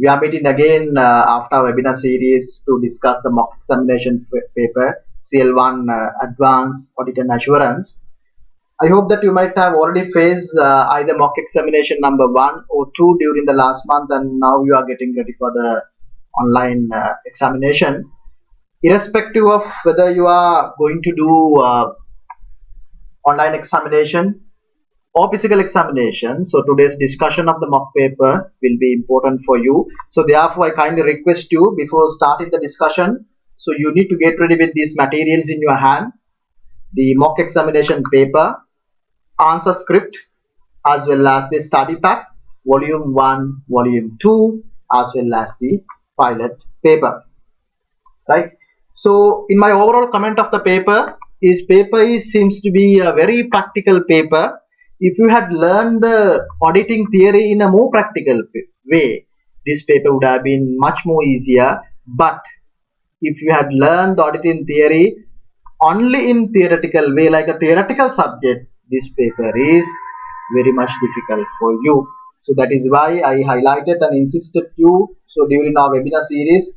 We are meeting again after our webinar series to discuss the mock examination paper CL1 Advanced Audit and Assurance. I hope that you might have already faced either mock examination number 1 or 2 during the last month, and now you are getting ready for the online examination. Irrespective of whether you are going to do online examination or physical examination, so today's discussion of the mock paper will be important for you. So therefore I kindly request you, before starting the discussion, so you need to get ready with these materials in your hand: the mock examination paper, answer script, as well as the study pack volume 1, volume 2, as well as the pilot paper, right? So in my overall comment of the paper seems to be a very practical paper. If you had learned the auditing theory in a more practical way, this paper would have been much more easier. But if you had learned the auditing theory only in theoretical way, like a theoretical subject, this paper is very much difficult for you. So that is why I highlighted and insisted you. So during our webinar series,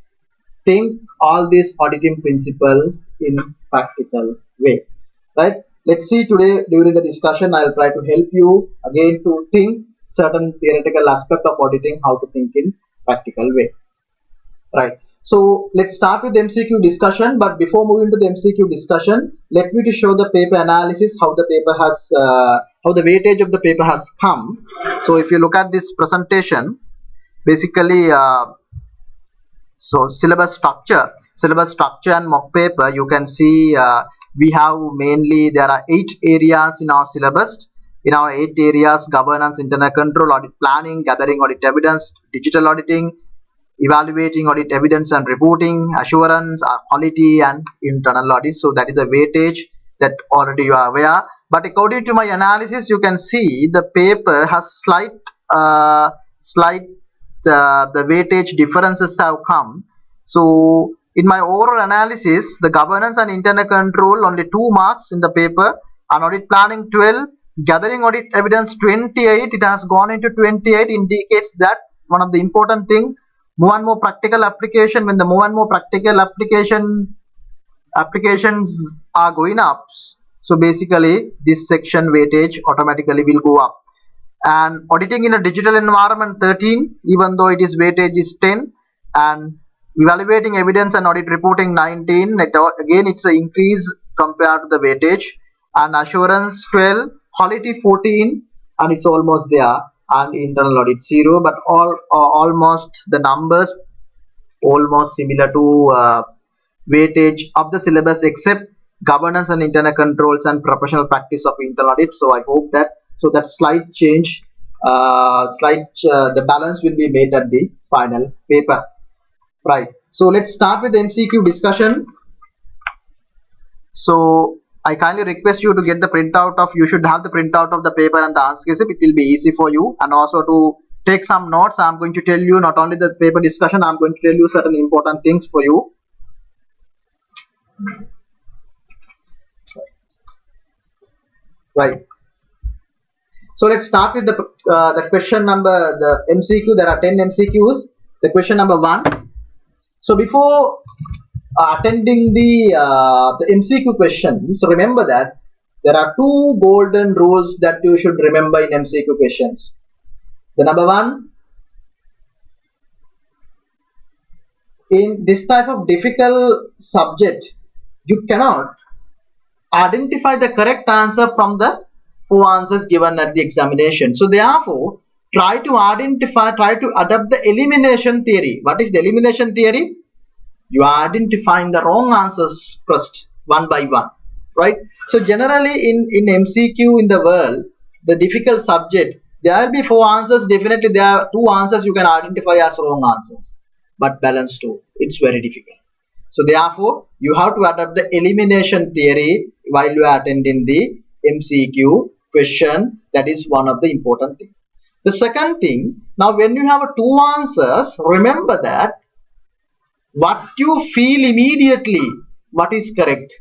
think all these auditing principles in practical way, right? Let's see today during the discussion, I'll try to help you again to think certain theoretical aspect of auditing, how to think in practical way, right? So let's start with the MCQ discussion. But before moving to the MCQ discussion, let me to show the paper analysis, how the paper has how the weightage of the paper has come. So if you look at this presentation, basically so syllabus structure and mock paper, you can see we have mainly, there are 8 areas in our syllabus. In our 8 areas: governance, internal control, audit planning, gathering audit evidence, digital auditing, evaluating audit evidence and reporting, assurance, quality, and internal audit. So that is the weightage that already you are aware. But according to my analysis, you can see the paper has slight the weightage differences have come. So in my overall analysis, the governance and internal control only 2 marks in the paper, and audit planning 12, gathering audit evidence 28. It has gone into 28, indicates that one of the important thing, more and more practical application. When the more and more practical applications are going up, so basically this section weightage automatically will go up. And auditing in a digital environment 13, even though it is weightage is 10, and evaluating evidence and audit reporting 19. Again, it's an increase compared to the weightage. And assurance 12, quality 14, and it's almost there. And internal audit 0, but almost the numbers almost similar to weightage of the syllabus, except governance and internal controls and professional practice of internal audit. So I hope that, so that slight change, the balance will be made at the final paper, right? So let's start with the MCQ discussion. So I kindly request you to get the printout of, you should have the printout of the paper and the answer script. It will be easy for you, and also to take some notes. I'm going to tell you not only the paper discussion, I'm going to tell you certain important things for you. Right. So let's start with the question number, the MCQ. There are 10 MCQs. The question number 1. So before attending the MCQ questions, remember that there are 2 golden rules that you should remember in MCQ questions. The number 1, in this type of difficult subject, you cannot identify the correct answer from the 4 answers given at the examination. So therefore, try to adopt the elimination theory. What is the elimination theory? You are identifying the wrong answers first, one by one, right? So generally in MCQ in the world, the difficult subject, there will be 4 answers. Definitely there are 2 answers you can identify as wrong answers, but balance 2, it's very difficult. So therefore, you have to adopt the elimination theory while you are attending the MCQ question. That is one of the important things. The second thing, now when you have 2 answers, remember that what you feel immediately, what is correct,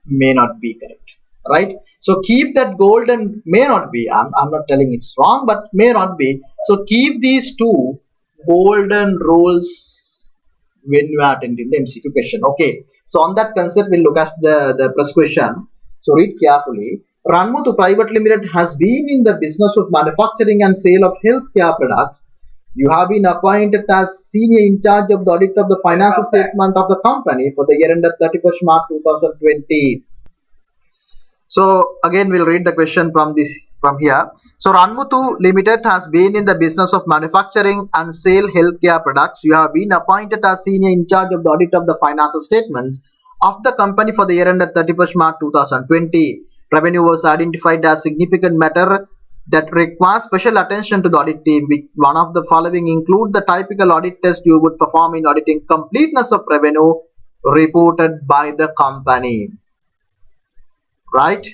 may not be correct, right? So keep that golden, may not be, I'm not telling it's wrong, but may not be. So keep these two golden rules when you are attending the MCQ question. Okay, so on that concept we'll look at the first question. So read carefully. Ranmuthu Private Limited has been in the business of manufacturing and sale of healthcare products. You have been appointed as senior in charge of the audit of the financial statement of the company for the year ended 31st March 2020. So again we'll read the question from here. So Ranmuthu Limited has been in the business of manufacturing and sale healthcare products. You have been appointed as senior in charge of the audit of the financial statements of the company for the year ended 31st March 2020. Revenue was identified as significant matter that requires special attention to the audit team. Which one of the following include the typical audit test you would perform in auditing completeness of revenue reported by the company, right?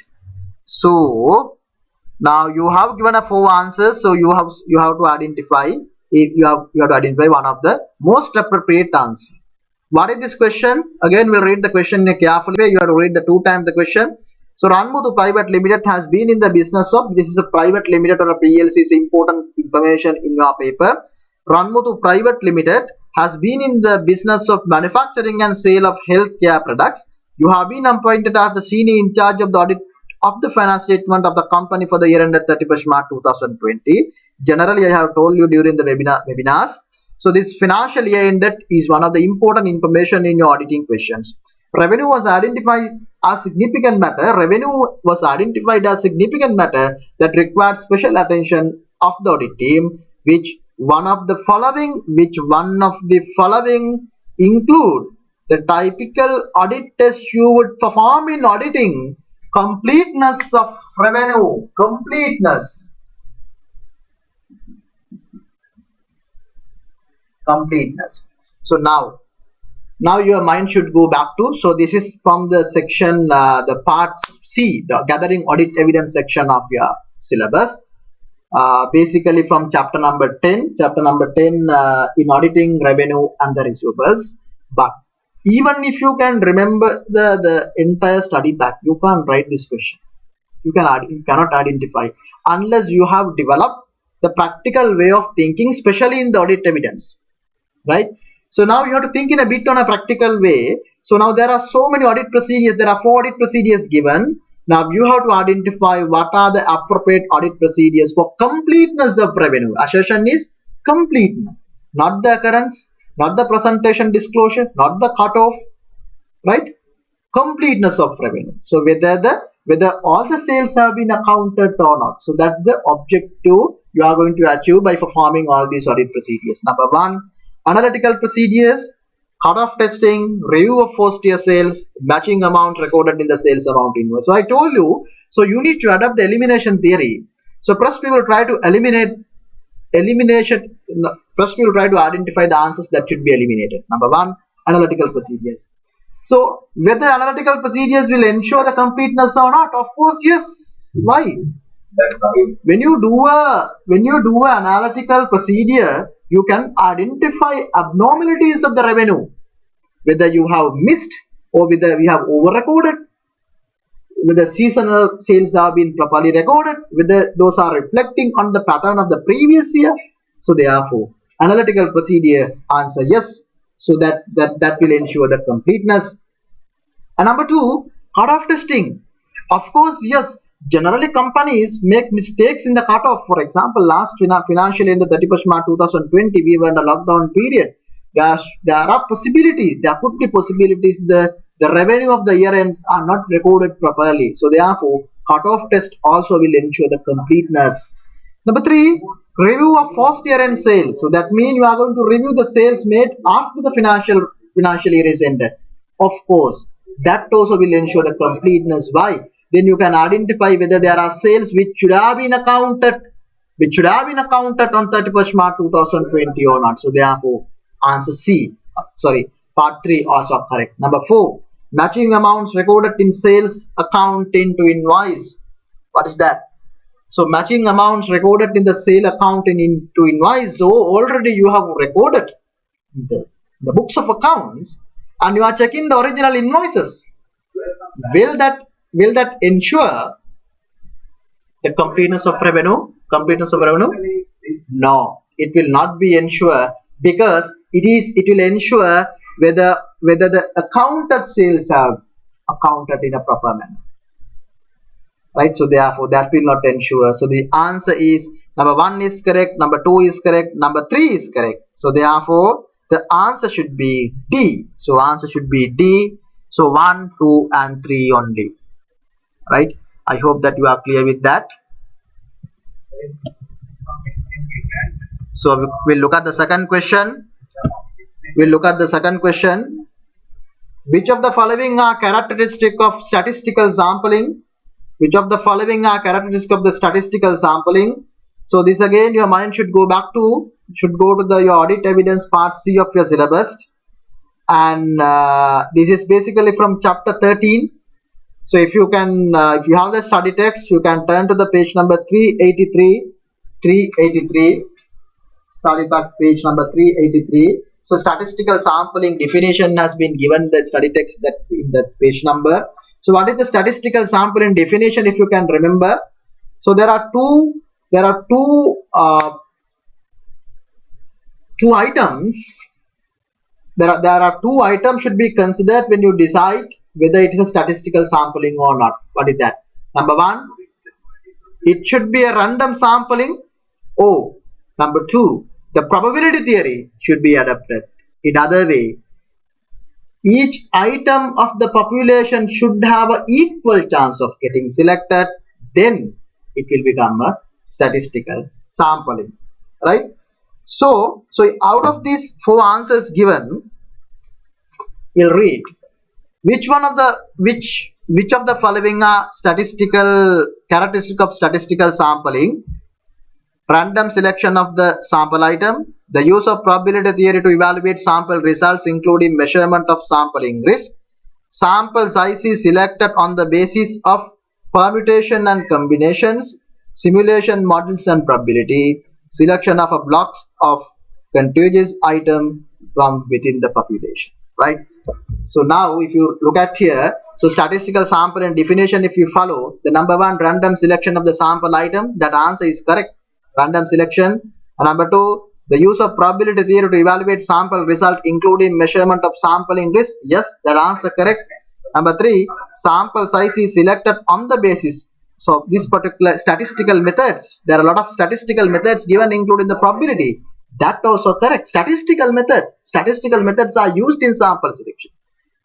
So now you have given a 4 answers, so you have to identify, if you have to identify one of the most appropriate answer. What is this question? Again we'll read the question carefully. You have to read the 2 times the question. So Ranmuthu Private Limited has been in the business of, this is a private limited or a PLC, is important information in your paper. Ranmuthu Private Limited has been in the business of manufacturing and sale of healthcare products. You have been appointed as the senior in charge of the audit of the financial statement of the company for the year ended 31st March 2020. Generally, I have told you during the webinars. So this financial year ended is one of the important information in your auditing questions. Revenue was identified as significant matter. Revenue was identified as significant matter that required special attention of the audit team. Which one of the following include the typical audit test you would perform in auditing completeness of revenue. Completeness. So now your mind should go back to, so this is from the section, the part C, the gathering audit evidence section of your syllabus. Basically from chapter number 10 in auditing revenue and the receivables. But even if you can remember the entire study back, you can't write this question. You cannot identify unless you have developed the practical way of thinking, especially in the audit evidence, right? So now you have to think in a bit on a practical way. So now there are so many audit procedures. There are 4 audit procedures given. Now you have to identify what are the appropriate audit procedures for completeness of revenue. Assertion is completeness, not the occurrence, not the presentation disclosure, not the cutoff, right? Completeness of revenue. So whether all the sales have been accounted or not. So that's the objective you are going to achieve by performing all these audit procedures. Number 1, analytical procedures, cut-off testing, review of first year sales, matching amount recorded in the sales amount invoice. So I told you, so you need to adopt the elimination theory. So first we will try to first we will try to identify the answers that should be eliminated. Number 1, analytical procedures. So whether analytical procedures will ensure the completeness or not? Of course, yes. Why? When you do a analytical procedure, you can identify abnormalities of the revenue, whether you have missed or whether we have over recorded, whether seasonal sales have been properly recorded, whether those are reflecting on the pattern of the previous year. So therefore, analytical procedure, answer yes. So that will ensure the completeness. And number 2, cutoff testing. Of course, yes. Generally, companies make mistakes in the cutoff. For example, last financial year, the 31st March 2020, we were in a lockdown period. There are possibilities. There could be possibilities. The revenue of the year ends are not recorded properly. So therefore, cutoff test also will ensure the completeness. Number 3, review of first year end sales. So that means you are going to review the sales made after the financial year is ended. Of course, that also will ensure the completeness. Why? Then you can identify whether there are sales which should have been accounted on 31st March 2020 or not. So therefore, answer C, part 3 also correct. Number 4, matching amounts recorded in sales account into invoice. What is that? So matching amounts recorded in the sale account into invoice. So already you have recorded the books of accounts and you are checking the original invoices. Will that will that ensure the completeness of revenue? Completeness of revenue? No, it will not be ensure, because it will ensure whether the accounted sales are accounted in a proper manner. Right, so therefore that will not ensure. So the answer is number 1 is correct, number 2 is correct, number 3 is correct. So therefore the answer should be D. So answer should be D. So 1, 2 and 3 only. Right, I hope that you are clear with that. So we'll look at the second question. Which of the following are characteristic of statistical sampling? Which of the following are characteristic of the statistical sampling? So this again your mind should go to your audit evidence part C of your syllabus, and this is basically from chapter 13. So if you have the study text, you can turn to the page number 383. Study back page number 383. So statistical sampling definition has been given the study text that in that page number. So what is the statistical sampling definition, if you can remember? So there are two items. There are two items should be considered when you decide whether it is a statistical sampling or not. What is that? Number 1, it should be a random sampling. Oh, number 2, the probability theory should be adopted. In other way, each item of the population should have an equal chance of getting selected. Then it will become a statistical sampling. Right? So out of these 4 answers given, we'll read which of the following are statistical characteristic of statistical sampling. Random selection of the sample item, the use of probability theory to evaluate sample results including measurement of sampling risk, sample size is selected on the basis of permutation and combinations, simulation models and probability, selection of a block of contiguous item from within the population. Right? So now if you look at here, so statistical sample and definition, if you follow the number 1, random selection of the sample item, that answer is correct. Random selection. And number 2, the use of probability theory to evaluate sample result including measurement of sampling risk. Yes, that answer correct. Number 3, sample size is selected on the basis. So this particular statistical methods, there are a lot of statistical methods given including the probability. That also correct. Statistical methods are used in sample selection.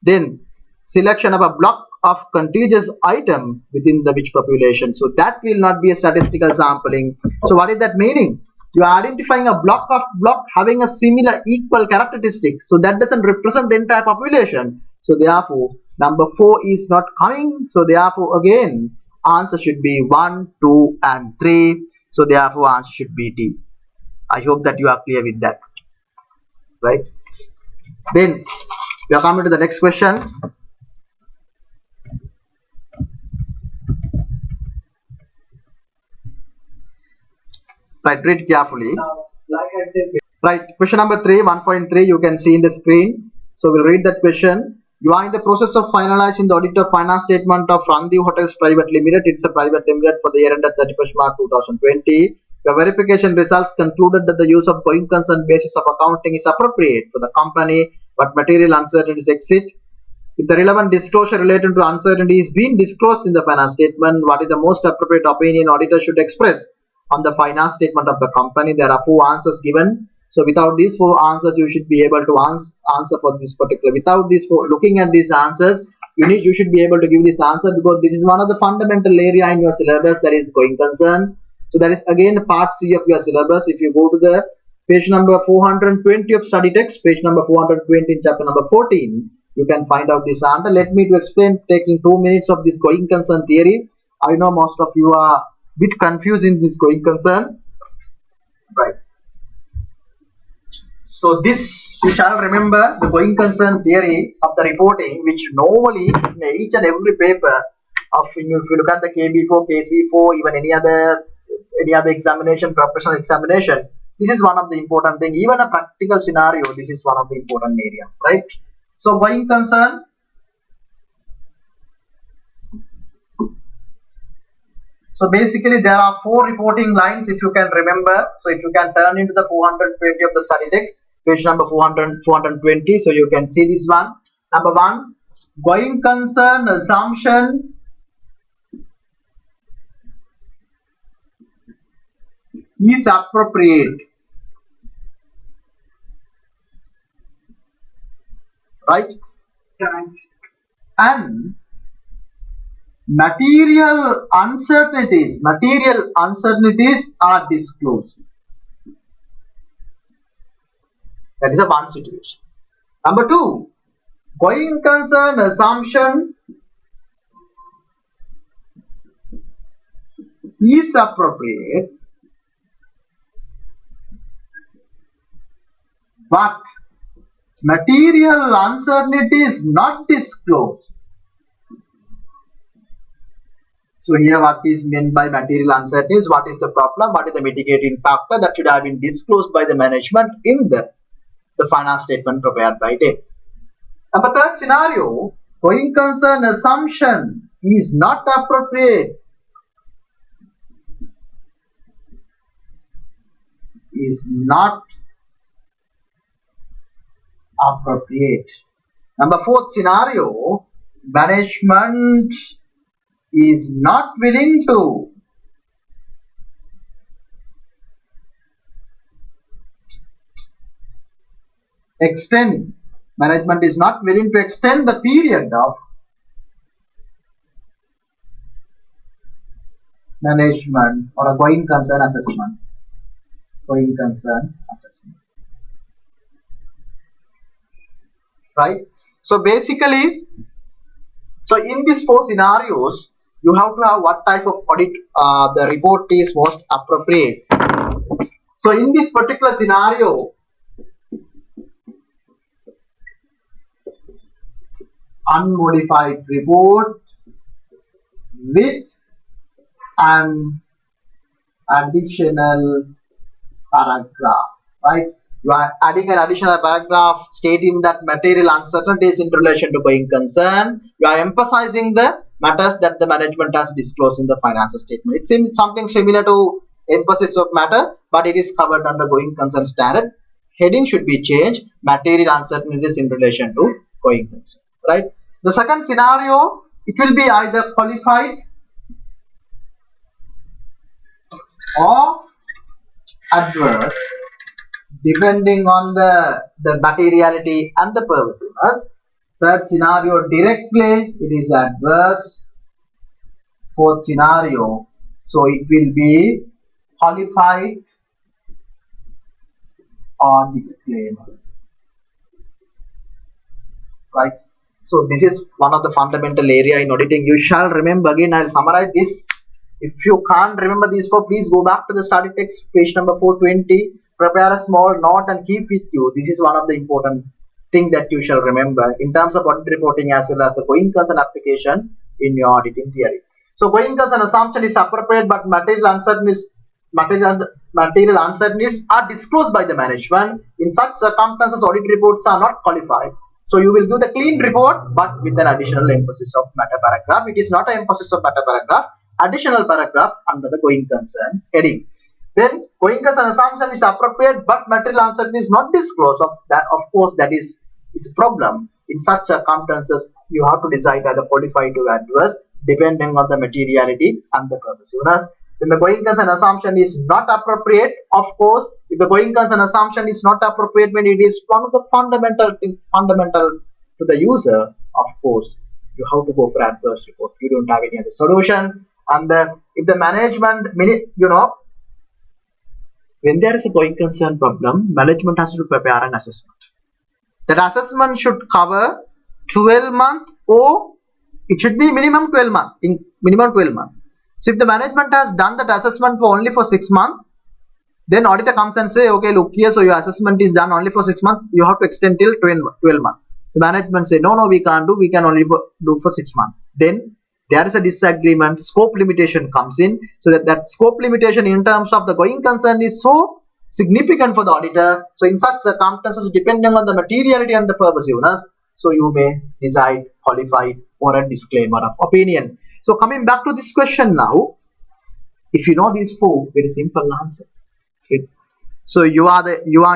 Then selection of a block of contiguous item within the which population. So that will not be a statistical sampling. So what is that meaning? You are identifying a block having a similar equal characteristic. So that doesn't represent the entire population. So therefore number 4 is not coming. So therefore again answer should be 1, 2 and 3. So therefore answer should be D. I hope that you are clear with that. Right? Then we are coming to the next question. Right, read carefully. Right, question number 3, 1.3, you can see in the screen. So we'll read that question. You are in the process of finalizing the audit of finance statement of Randeep Hotels Private Limited. It's a private limited for the year ended 31st March 2020. The verification results concluded that the use of going concern basis of accounting is appropriate for the company, but material uncertainties exist. If the relevant disclosure related to uncertainty is being disclosed in the finance statement, what is the most appropriate opinion auditor should express on the finance statement of the company? There are 4 answers given. So without these 4 answers, you should be able to answer for this particular. Without these 4, looking at these answers, you should be able to give this answer, because this is one of the fundamental area in your syllabus, that is going concern. So that is again part C of your syllabus. If you go to the page number 420 of study text, page number 420 in chapter number 14, you can find out this answer. Let me to explain, taking 2 minutes of this going concern theory. I know most of you are bit confused in this going concern. Right. So this you shall remember the going concern theory of the reporting, which normally in each and every paper of, if you look at the KB4, KC4, even any other examination, professional examination, this is one of the important thing. Even a practical scenario, this is one of the important area, right? So going concern, So basically there are 4 reporting lines if you can remember. So if you can turn into the 420 of the study text, page number 420, so you can see this one. Number 1, going concern assumption is appropriate, right? And material uncertainties are disclosed. That is a one situation. Number 2, going concern assumption is appropriate, but material uncertainty is not disclosed. So here what is meant by material uncertainty is what is the problem, what is the mitigating factor that should have been disclosed by the management in the finance statement prepared by them. Number 3rd scenario, going concern assumption is not appropriate. Number 4th scenario, management is not willing to extend the period of management or a going concern assessment. Right? So basically, in these 4 scenarios, you have to have what type of audit the report is most appropriate. So in this particular scenario, unmodified report with an additional paragraph, right? You are adding an additional paragraph stating that material uncertainties in relation to going concern. You are emphasizing the matters that the management has disclosed in the financial statement. It seems something similar to emphasis of matter, but it is covered under going concern standard. Heading should be changed, material uncertainties in relation to going concern, right? The second scenario, it will be either qualified or adverse depending on the materiality and the pervasiveness. Third scenario, directly it is adverse. Fourth scenario, so it will be qualified or disclaimer, right? So this is one of the fundamental area in auditing. You shall remember, again I will summarize this. If you can't remember these 4, please go back to the study text, page number 420, prepare a small note and keep with you. This is one of the important thing that you shall remember in terms of audit reporting as well as the going concern application in your auditing theory. So going concern assumption is appropriate, but material uncertainties are disclosed by the management. In such circumstances, audit reports are not qualified. So you will do the clean report, but with an additional emphasis of matter paragraph. It is not an emphasis of matter paragraph, additional paragraph under the going concern heading. Then going concern assumption is appropriate, but material uncertainty is not disclosed. Of course, that is a problem. In such circumstances, you have to decide either qualified or adverse, depending on the materiality and the pervasiveness. When the going concern assumption is not appropriate, of course, if the going concern assumption is not appropriate when it is one of the fundamental to the user, of course, you have to go for adverse report. You don't have any other solution. And if the management, when there is a going concern problem, management has to prepare an assessment. That assessment should cover 12 months or it should be minimum 12 months. So if the management has done that assessment for only for 6 months, then auditor comes and say, okay, look here, so your assessment is done only for 6 months, you have to extend till 12 months. The management say, no, we can't do, we can only do for 6 months. Then there is a disagreement, scope limitation comes in, so that scope limitation in terms of the going concern is so significant for the auditor. So in such circumstances, depending on the materiality and the pervasiveness, so you may decide qualified or a disclaimer of opinion. So coming back to this question now, If you know these four, very simple answer. Okay. So you are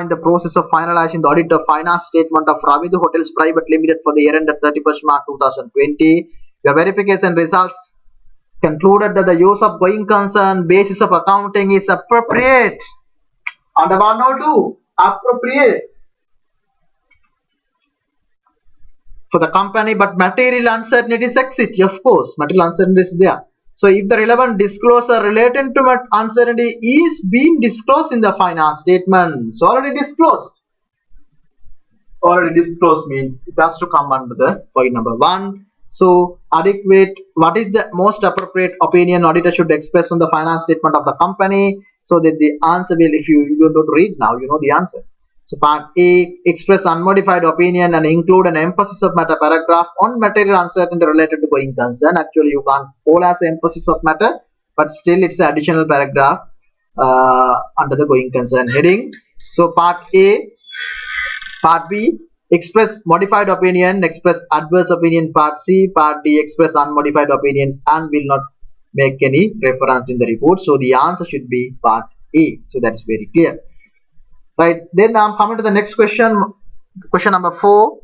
in the process of finalizing the audit of finance statement of Ravidu Hotels Private Limited for the year ended 31st March 2020. Your verification results concluded that the use of going concern basis of accounting is appropriate. Under 102, appropriate for the company, but material uncertainties exist. Of course, material uncertainty is there. So if the relevant disclosure related to uncertainty is being disclosed in the finance statement, so already disclosed. Already disclosed means it has to come under the point number 1. So adequate, what is the most appropriate opinion auditor should express on the finance statement of the company? So that the answer will, if you don't read now, you know the answer. So part A, express unmodified opinion and include an emphasis of matter paragraph on material uncertainty related to going concern. Actually, you can't call as emphasis of matter, but still it's an additional paragraph under the going concern heading. So part A. Part B, express modified opinion, express adverse opinion. Part C, part D, express unmodified opinion and will not make any reference in the report. So the answer should be part A. So that is very clear. Right, then I'm coming to the next question. Question number 4.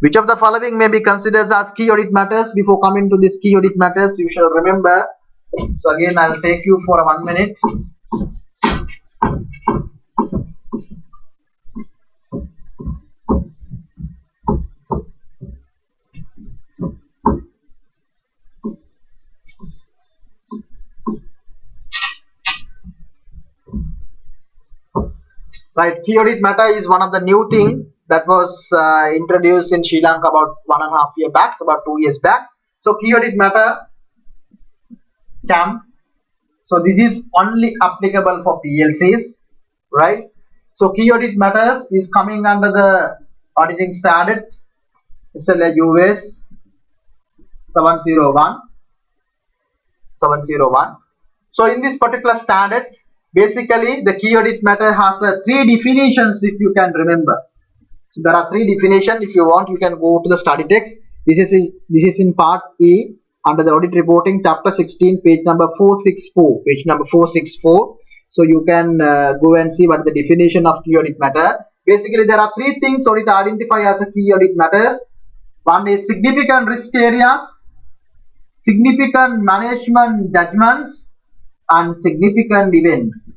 Which of the following may be considered as key audit matters? Before coming to this key audit matters, you shall remember. So again, I'll take you for 1 minute. Right, key audit matter is one of the new thing that was introduced in Sri Lanka about 1.5 years back, about 2 years back. So key audit matter CAM. So this is only applicable for PLCs, right? So key audit matters is coming under the auditing standard. It's a US 701. So in this particular standard, basically the key audit matter has 3 definitions, if you can remember. So there are 3 definitions. If you want, you can go to the study text. This is in part A under the audit reporting, chapter 16, page number 464. Page number 464. So you can go and see what is the definition of key audit matter. Basically, there are 3 things audit identify as a key audit matters. One is significant risk areas, significant management judgments, and significant events.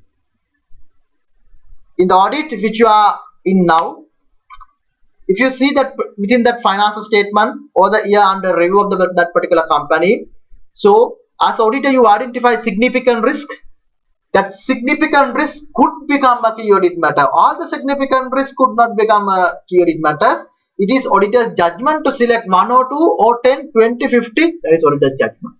In the audit which you are in now, if you see that within that financial statement or the year under review of that particular company, so as auditor you identify significant risk. That significant risk could become a key audit matter. All the significant risk could not become a key audit matters. It is auditor's judgment to select 1 or 2 or 10, 20, 50. That is auditor's judgment,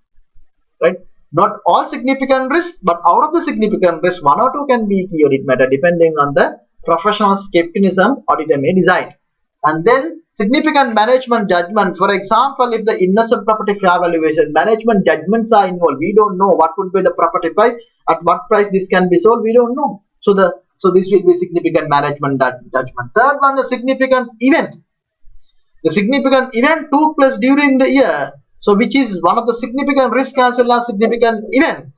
right? Not all significant risk, but out of the significant risk, 1 or 2 can be key audit matter depending on the professional skepticism auditor may decide. And then significant management judgment. For example, if the investment property fair valuation, management judgments are involved. We don't know what would be the property price, at what price this can be sold. We don't know. So this will be significant management judgment. Third one, the significant event. The significant event took place during the year. So which is one of the significant risk as well as significant event.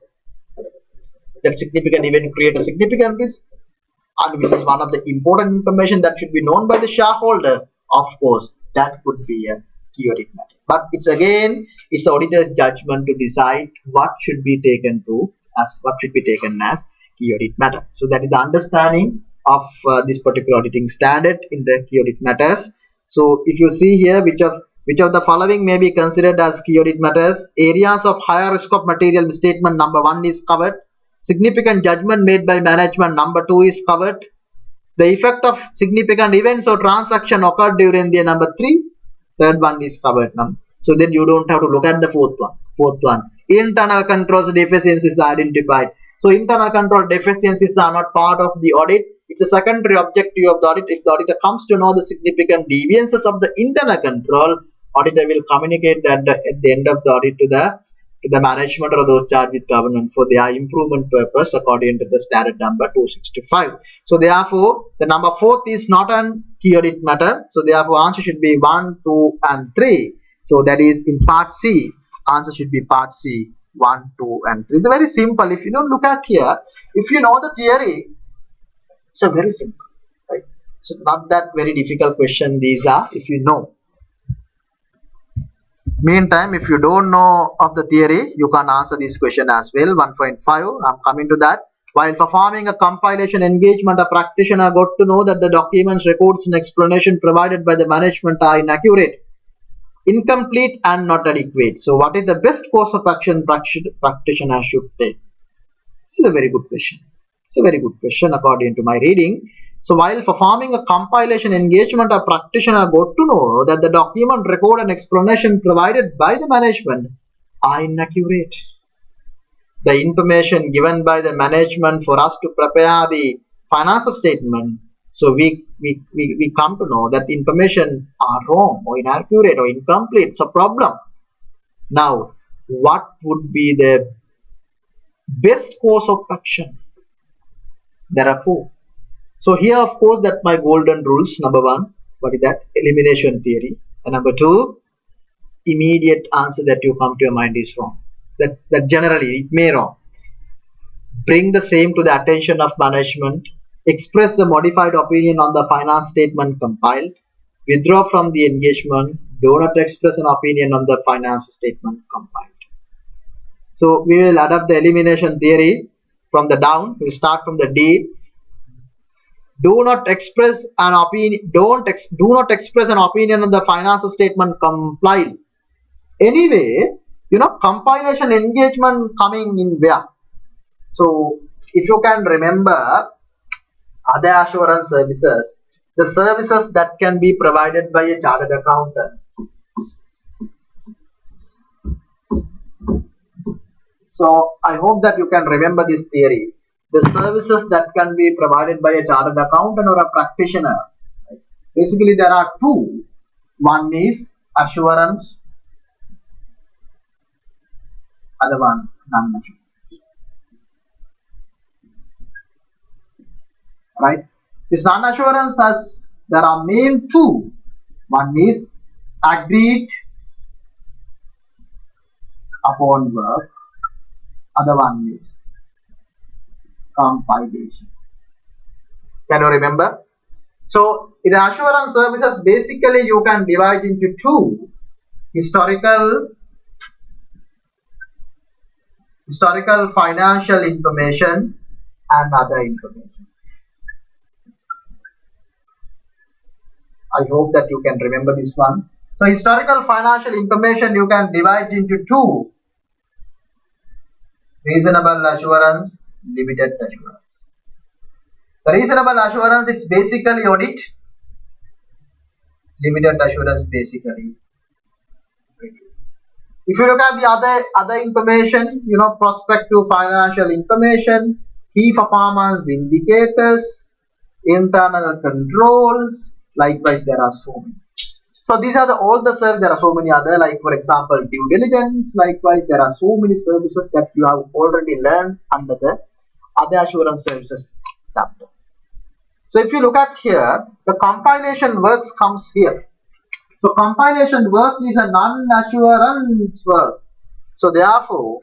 That significant event create a significant risk, and which is one of the important information that should be known by the shareholder. Of course, that could be a key audit matter. But it's the auditor's judgment to decide what should be taken as key audit matter. So that is the understanding of this particular auditing standard in the key audit matters. So if you see here, which of the following may be considered as key audit matters? Areas of higher risk of material misstatement, number 1 is covered. Significant judgment made by management, number 2 is covered. The effect of significant events or transaction occurred during the number 3, third one is covered now. So then you don't have to look at the fourth one. Internal controls deficiencies identified. So internal control deficiencies are not part of the audit. It's a secondary objective of the audit. If the auditor comes to know the significant deviances of the internal control, auditor will communicate that at the end of the audit to the management or those charged with governance for their improvement purpose according to the standard number 265. So therefore, the number 4th is not an key audit matter. So therefore, answer should be 1, 2, and 3. So that is in part C. Answer should be part C. 1, 2 and 3. It's very simple. If you don't look at here, if you know the theory, it's a very simple, right? It's not that very difficult question these are if you know. Meantime, if you don't know of the theory, you can answer this question as well. 1.5, I'm coming to that. While performing a compilation engagement, a practitioner got to know that the documents, records and explanation provided by the management are inaccurate, incomplete and not adequate. So what is the best course of action practitioner should take? This is a very good question. It's a very good question according to my reading. So while performing a compilation engagement, a practitioner got to know that the document, record and explanation provided by the management are inaccurate. The information given by the management for us to prepare the financial statement, so we come to know that information are wrong or inaccurate or incomplete. It's a problem. Now, what would be the best course of action? There are 4. So here, of course, that my golden rules. Number 1, what is that? Elimination theory. And number 2, immediate answer that you come to your mind is wrong. That generally it may wrong. Bring the same to the attention of management. Express the modified opinion on the finance statement compiled. Withdraw from the engagement. Do not express an opinion on the finance statement compiled. So we will adopt the elimination theory from the down. We'll start from the D. Do not express an opinion. Do not express an opinion on the financial statement compiled. Anyway, compilation engagement coming in where? So if you can remember other assurance services, the services that can be provided by a chartered accountant. So I hope that you can remember this theory. The services that can be provided by a chartered accountant or a practitioner. Basically there are 2. One is assurance, other one non-assurance. Right? This non-assurance has, there are main 2. One is agreed upon work, other one is compilation. Can you remember? So in the assurance services, basically you can divide into 2: historical financial information and other information. I hope that you can remember this one. So historical financial information you can divide into 2: reasonable assurance, limited assurance. The reasonable assurance, it's basically audit. Limited assurance basically. If you look at the other information, prospective financial information, key performance indicators, internal controls, likewise there are so many. So these are all the services. There are so many other, like for example due diligence. Likewise there are so many services that you have already learned under the other assurance services chapter. So if you look at here, the compilation works comes here. So compilation work is a non-assurance work. So therefore,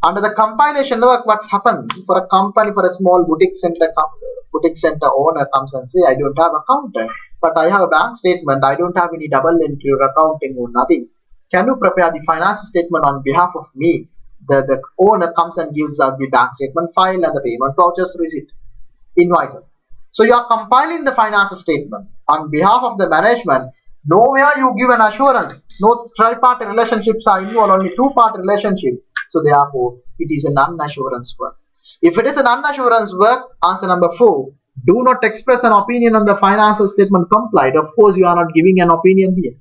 under the compilation work, what's happened for a company, for a small boutique center owner comes and say, I don't have accountant, but I have a bank statement. I don't have any double entry or accounting or nothing. Can you prepare the finance statement on behalf of me? The owner comes and gives us the bank statement file and the payment vouchers, receipt, invoices. So you are compiling the financial statement on behalf of the management. Nowhere you give an assurance. No tri-party relationships are involved, only two-party relationship. So therefore, it is a non-assurance work. If it is a non-assurance work, answer number 4, do not express an opinion on the financial statement complied. Of course, you are not giving an opinion here.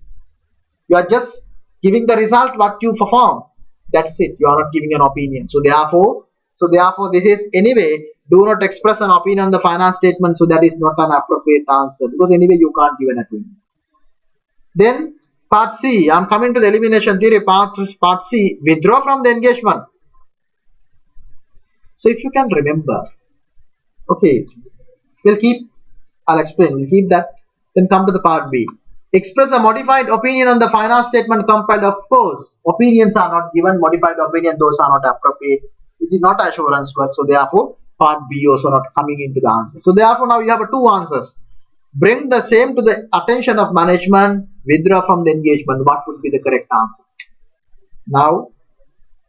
You are just giving the result what you perform. That's it. You are not giving an opinion. So therefore, this is anyway, do not express an opinion on the finance statement. So that is not an appropriate answer, because anyway you can't give an opinion. Then part C, I am coming to the elimination theory. Part C, withdraw from the engagement. So if you can remember, okay, I'll explain, we'll keep that. Then come to the part B. Express a modified opinion on the finance statement compiled. Of course, opinions are not given. Modified opinion, those are not appropriate. It is not assurance work. So therefore, part B also not coming into the answer. So therefore, now you have two answers. Bring the same to the attention of management. Withdraw from the engagement. What would be the correct answer? Now,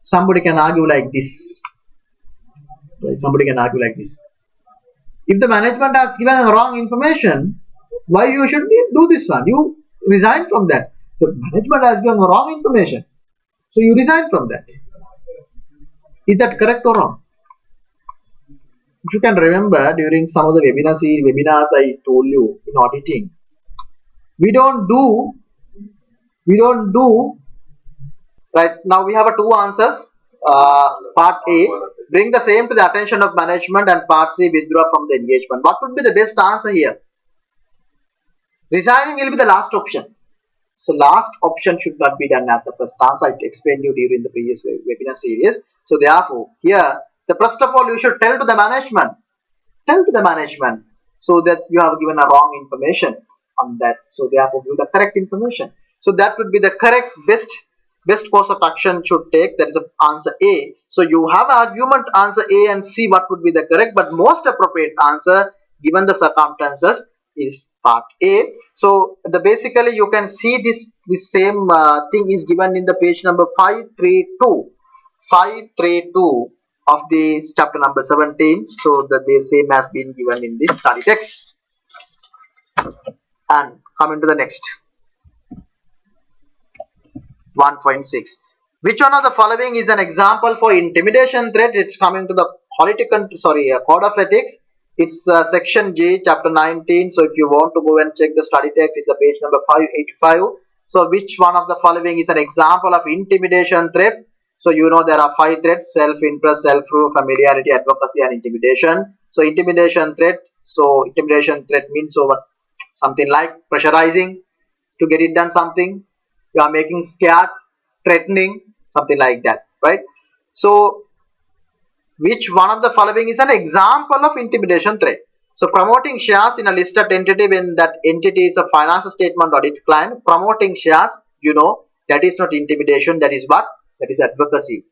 somebody can argue like this. Somebody can argue like this. If the management has given wrong information, why you should do this one? You resign from that. The management has given wrong information, so you resign from that. Is that correct or wrong? If you can remember, during some of the webinars I told you in auditing, we don't do right now. We have two answers. Part A, bring the same to the attention of management, and part C, withdraw from the engagement. What would be the best answer here? Resigning will be the last option. So last option should not be done as the first answer. I explained you during the previous webinar series. So therefore, here, first of all, you should tell to the management. Tell to the management so that you have given a wrong information on that. So therefore, give the correct information. So that would be the correct best course of action should take. That is answer A. So you have argument answer A and C. What would be the correct but most appropriate answer given the circumstances is part A. So basically you can see this same thing is given in the page number 532 of the chapter number 17. So the same has been given in the study text. And coming to the next 1.6. Which one of the following is an example for intimidation threat? It's coming to the code of ethics. It's section G, chapter 19. So if you want to go and check the study text, it's a page number 585. So which one of the following is an example of intimidation threat? So you know there are 5 threats: self-interest, self-rule, familiarity, advocacy, and intimidation. So intimidation threat. So intimidation threat means something like pressurizing to get it done something. You are making scared, threatening, something like that, right? So which one of the following is an example of intimidation threat? So promoting shares in a listed entity when that entity is a financial statement audit client. Promoting shares, that is not intimidation. That is what? That is advocacy.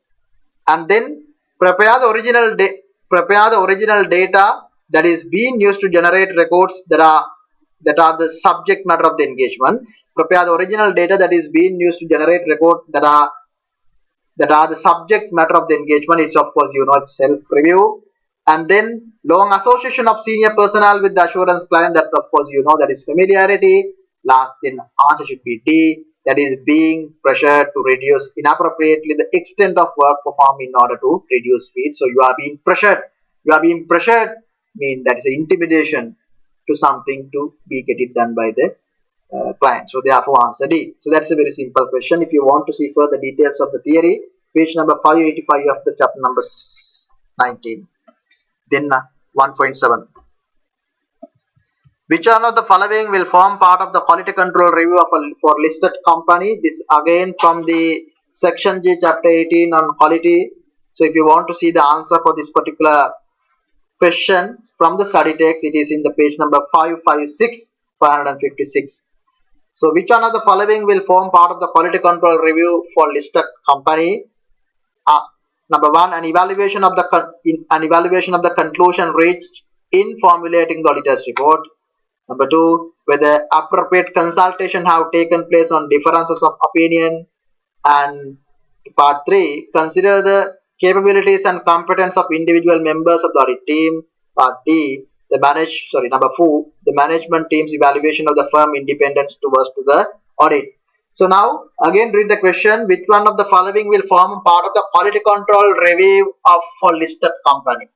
And then prepare the original data that is being used to generate records that are the subject matter of the engagement. Prepare the original data that is being used to generate records that are the subject matter of the engagement. It's of course it's self-review. And then long association of senior personnel with the assurance client, that of course that is familiarity. Last, then answer should be D, that is being pressured to reduce inappropriately the extent of work performed in order to reduce speed. So you are being pressured mean that is an intimidation to something to be get it done by the client. So therefore answer D. So that's a very simple question. If you want to see further details of the theory, page number 585 of the chapter number 19. Then 1.7. Which one of the following will form part of the quality control review for listed company? This again from the section G, chapter 18 on quality. So if you want to see the answer for this particular question from the study text, it is in the page number 556. So which one of the following will form part of the quality control review for listed company? Number 1, an evaluation of the conclusion reached in formulating the auditor's report. Number 2, whether appropriate consultation have taken place on differences of opinion. And part 3, consider the capabilities and competence of individual members of the audit team. Part D, number 4, the management team's evaluation of the firm independence towards to the audit. So now again read the question. Which one of the following will form part of the quality control review for listed company?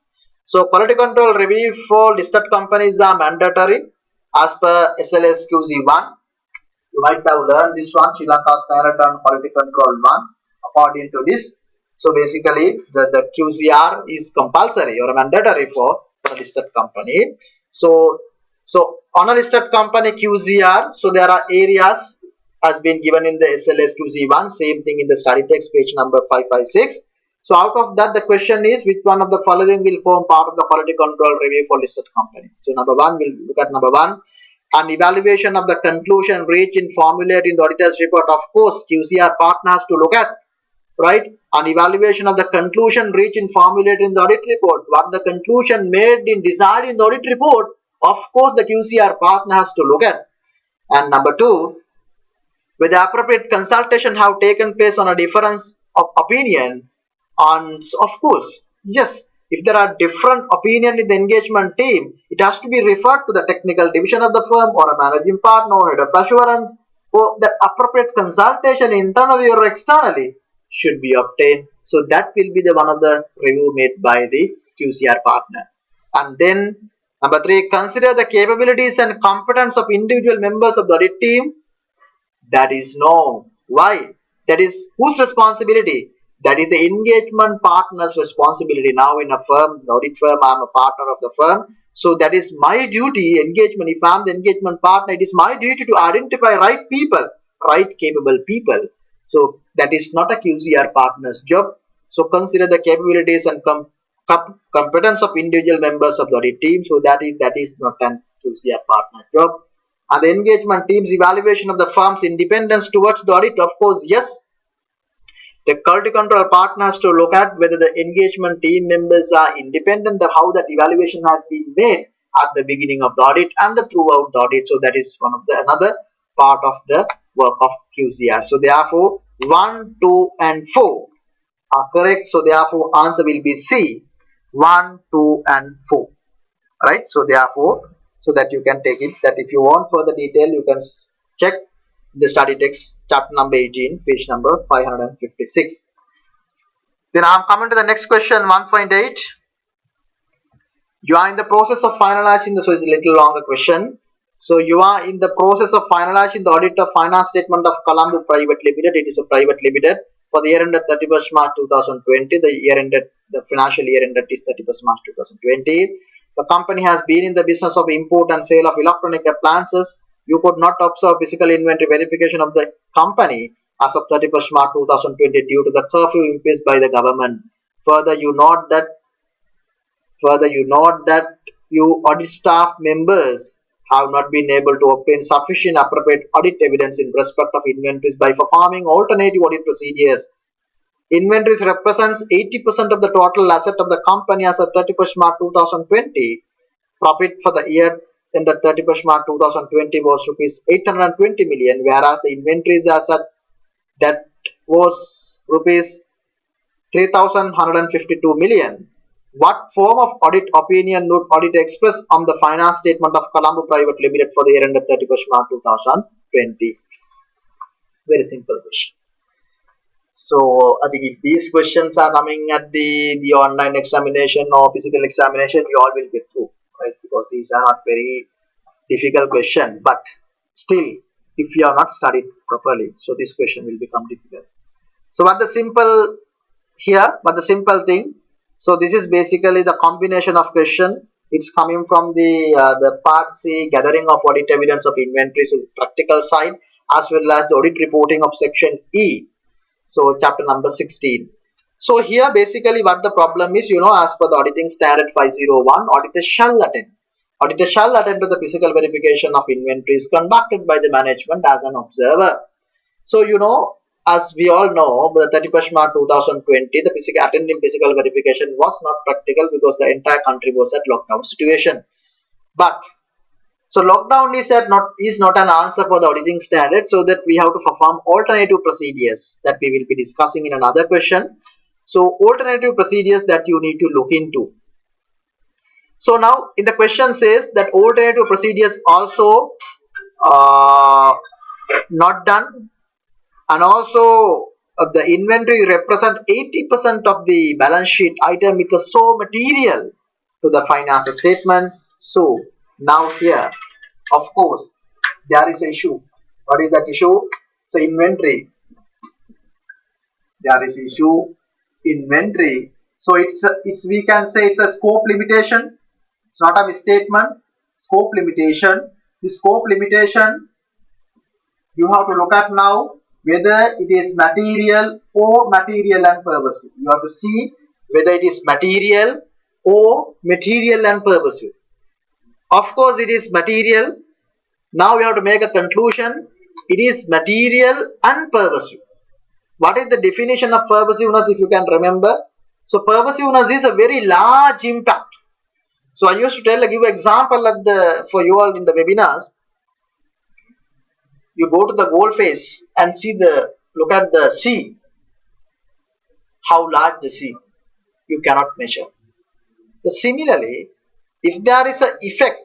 So quality control review for listed companies are mandatory as per SLS QC1. You might have learned this one, Sri Lanka Standard on Quality Control 1. According to this, so basically the QCR is compulsory or mandatory for a listed company. So on a listed company QCR, so there are areas has been given in the SLS QC1, same thing in the study text, page number 556. So out of that, the question is which one of the following will form part of the quality control review for listed company? So number 1, we'll look at number 1. An evaluation of the conclusion reached in formulating the auditor's report. Of course, QCR partner has to look at, right? An evaluation of the conclusion reached in formulating the audit report. What the conclusion made in deciding the audit report, of course, the QCR partner has to look at. And number two, whether appropriate consultation have taken place on a difference of opinion. And of course, yes, if there are different opinion in the engagement team, it has to be referred to the technical division of the firm or a managing partner or head of assurance for the appropriate consultation internally or externally should be obtained. So that will be the one of the review made by the QCR partner. And then number three, consider the capabilities and competence of individual members of the audit team. That is no. Why? That is whose responsibility? That is the engagement partner's responsibility. Now in a firm, the audit firm, I am a partner of the firm. So that is my duty, engagement. If I am the engagement partner, it is my duty to identify right people, right capable people. So that is not a QCR partner's job. So consider the capabilities and competence of individual members of the audit team. So that is not an QCR partner job. And the engagement team's evaluation of the firm's independence towards the audit, of course, yes. The quality control partner has to look at whether the engagement team members are independent, of how that evaluation has been made at the beginning of the audit and the throughout the audit. So that is one of the another part of the work of QCR. So therefore, 1, 2 and 4 are correct. So therefore, answer will be C, 1, 2 and 4. Right. So therefore, so that you can take it, that if you want further detail, you can check the study text, chapter number 18, page number 556. Then I am coming to the next question, 1.8. You are in the process of finalizing the, so it's a little longer question. So you are in the process of finalizing the audit of finance statement of Colombo Private Limited. It is a private limited for the year ended 31st March 2020. The year ended, the financial year ended is 31st March 2020. The company has been in the business of import and sale of electronic appliances. You could not observe physical inventory verification of the company as of 31st March 2020 due to the curfew imposed by the government. Further, you note that you audit staff members have not been able to obtain sufficient appropriate audit evidence in respect of inventories by performing alternative audit procedures. Inventories represents 80% of the total asset of the company as of 31st March 2020. Profit for the year ended 31st March 2020 was rupees 820 million, whereas the inventories asset that was rupees 3,152 million. What form of audit opinion would audit express on the finance statement of Colombo Private Limited for the year ended 31st March 2020? Very simple question. So I think if these questions are coming at the online examination or physical examination, you all will get through, right? Because these are not very difficult question, but still, if you are not studied properly, so this question will become difficult. So what the simple here, but the simple thing. So this is basically the combination of question. It's coming from the part C, gathering of audit evidence of inventories, practical side, as well as the audit reporting of section E. So chapter number 16. So here basically what the problem is, as per the auditing standard 501, auditors shall attend. Auditors shall attend to the physical verification of inventories conducted by the management as an observer. So as we all know, the 31st March 2020, the attending physical verification was not practical because the entire country was at lockdown situation. But so lockdown is not an answer for the auditing standard, so that we have to perform alternative procedures that we will be discussing in another question. So alternative procedures that you need to look into. So now in the question says that alternative procedures also not done, and also the inventory represent 80% of the balance sheet item, which is so material to the financial statement. So now here, of course, there is an issue. What is that issue? So inventory. There is issue inventory. So it's we can say it's a scope limitation. It's not a misstatement. Scope limitation. The scope limitation, you have to look at now whether it is material or material and purposive. You have to see whether it is material or material and purposive. Of course, it is material. Now we have to make a conclusion. It is material and pervasive. What is the definition of pervasiveness, if you can remember? So pervasiveness is a very large impact. So I used to give example at for you all in the webinars. You go to the goal face and look at the sea. How large the sea, you cannot measure. Similarly, if there is an effect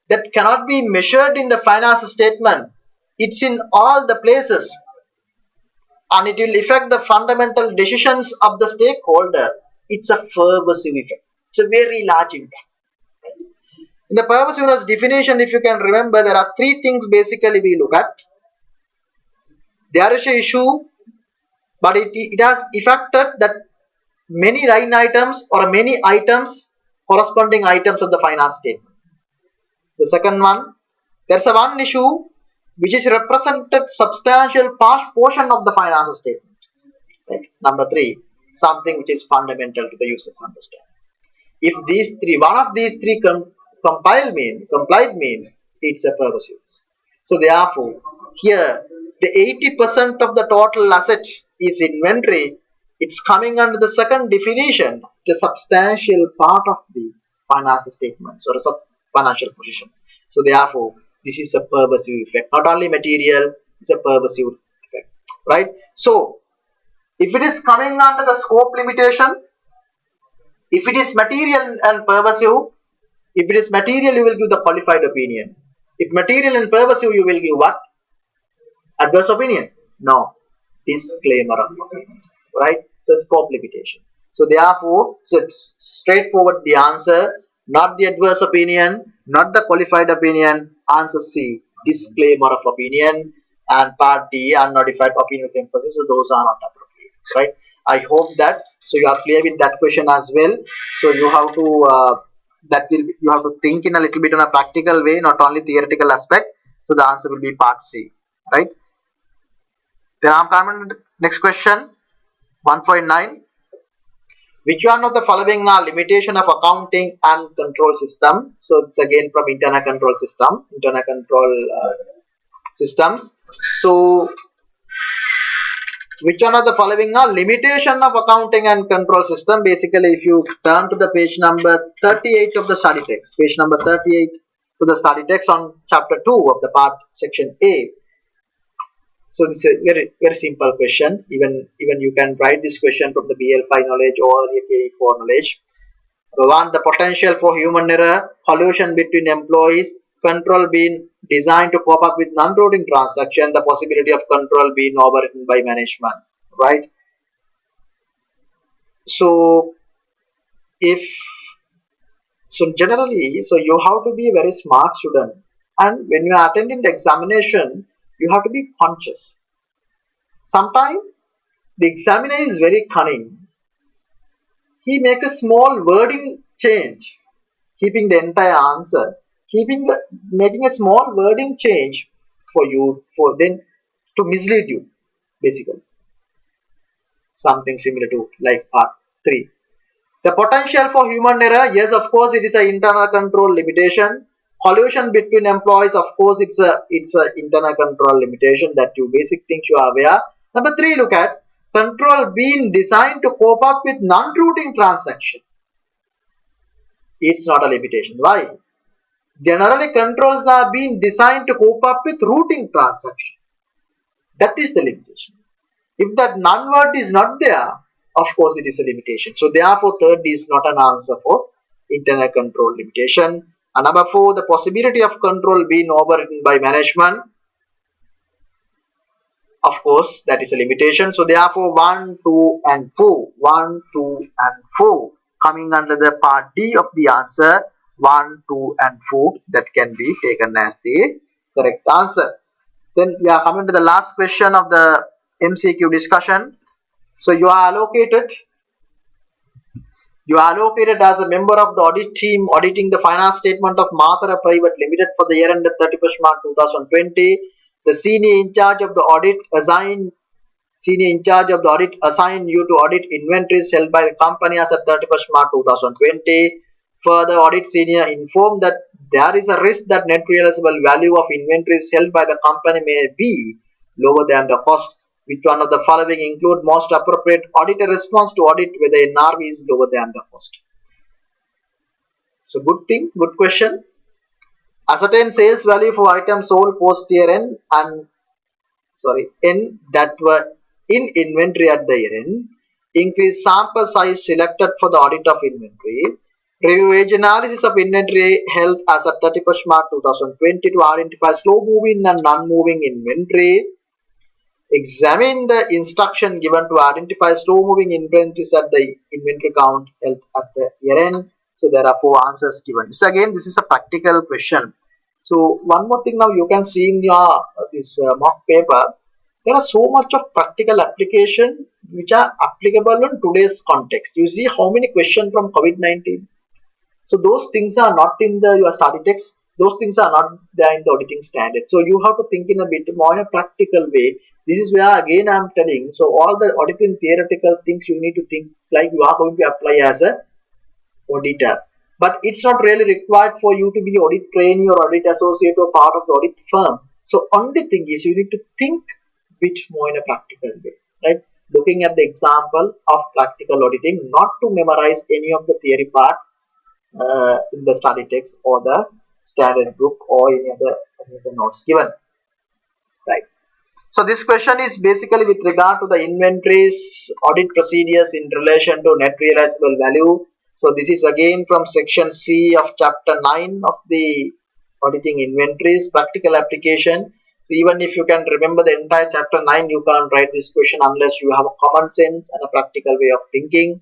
that cannot be measured in the finance statement, it's in all the places and it will affect the fundamental decisions of the stakeholder. It's a pervasive effect. It's a very large impact. In the pervasiveness definition, if you can remember, there are three things basically we look at. There is an issue, but it has affected that many line items or many items, corresponding items of the finance statement. The second one, there's a one issue which is represented substantial portion of the finance statement. Right? Number three, something which is fundamental to the user's understanding. If these three, one of these three complied mean, it's a pervasiveness. So therefore, here the 80% of the total asset is inventory. It's coming under the second definition, the substantial part of the finance statements or a financial position. So therefore, this is a pervasive effect. Not only material, it's a pervasive effect, right? So if it is coming under the scope limitation, if it is material and pervasive, if it is material, you will give the qualified opinion. If material and pervasive, you will give what? Adverse opinion? No. Disclaimer of opinion, right? It's a scope limitation. So therefore, it's straightforward the answer, not the adverse opinion, not the qualified opinion. Answer C, disclaimer of opinion, and part D, unnotified opinion with emphasis. So those are not appropriate, right? I hope that so you are clear with that question as well. So you have to you have to think in a little bit on a practical way, not only theoretical aspect. So the answer will be part C, right? Then I'm coming to the next question, 1.9. Which one of the following are limitation of accounting and control system? So it's again from internal control systems. So which one of the following are limitation of accounting and control system? Basically, if you turn to the page number 38 of the study text, page number 38 to the study text on chapter 2 of the part section A. So this is a very simple question. Even you can write this question from the BL5 knowledge or KE4 knowledge. One, the potential for human error, collusion between employees, control being designed to cope up with non-routine transaction, the possibility of control being overridden by management, right? So generally, so you have to be a very smart student, and when you are attending the examination, you have to be conscious. Sometimes the examiner is very cunning. He makes a small wording change, keeping the entire answer, making a small wording change for you, for then to mislead you, basically. Something similar to like part 3. The potential for human error, yes, of course, it is an internal control limitation. Collusion between employees, of course, it's a internal control limitation. That you basic things you are aware. Number 3, look at control being designed to cope up with non-routine transaction. It's not a limitation. Why? Generally, controls are being designed to cope up with routine transaction. That is the limitation. If that non-word is not there, of course, it is a limitation. So therefore, third is not an answer for internal control limitation. And number 4, the possibility of control being overridden by management. Of course, that is a limitation. So therefore, 1, 2 and 4. 1, 2 and 4 coming under the part D of the answer. 1, 2 and 4 that can be taken as the correct answer. Then we are coming to the last question of the MCQ discussion. So you are allocated as a member of the audit team auditing the finance statement of Mathura Private Limited for the year ended 31st March 2020. The senior in charge of the audit assigned you to audit inventories held by the company as of 31st March 2020. Further, audit senior informed that there is a risk that net realizable value of inventories held by the company may be lower than the cost. Which one of the following include most appropriate auditor response to audit whether NRV is lower than the cost? So good thing, good question. Ascertain sales value for items sold post year end and N that were in inventory at the year end. Increase sample size selected for the audit of inventory. Review age analysis of inventory held as at 31st March 2020 to identify slow moving and non-moving inventory. Examine the instruction given to identify slow moving inventories at the inventory count held at the year end. So there are 4 answers given. This is a practical question. So one more thing, now you can see in your this mock paper, there are so much of practical application which are applicable in today's context. You see how many questions from COVID-19. So those things are not in your study text. Those things are not there in the auditing standard. So you have to think in a bit more in a practical way. This is where again I am telling. So all the auditing theoretical things you need to think like you are going to apply as a auditor. But it's not really required for you to be audit trainee or audit associate or part of the audit firm. So only thing is you need to think bit more in a practical way, right? Looking at the example of practical auditing, not to memorize any of the theory part in the study text or the standard book or any other notes given, right? So this question is basically with regard to the inventories audit procedures in relation to net realizable value. So this is again from section C of chapter 9 of the auditing inventories practical application. So even if you can remember the entire chapter 9, you can't write this question unless you have a common sense and a practical way of thinking.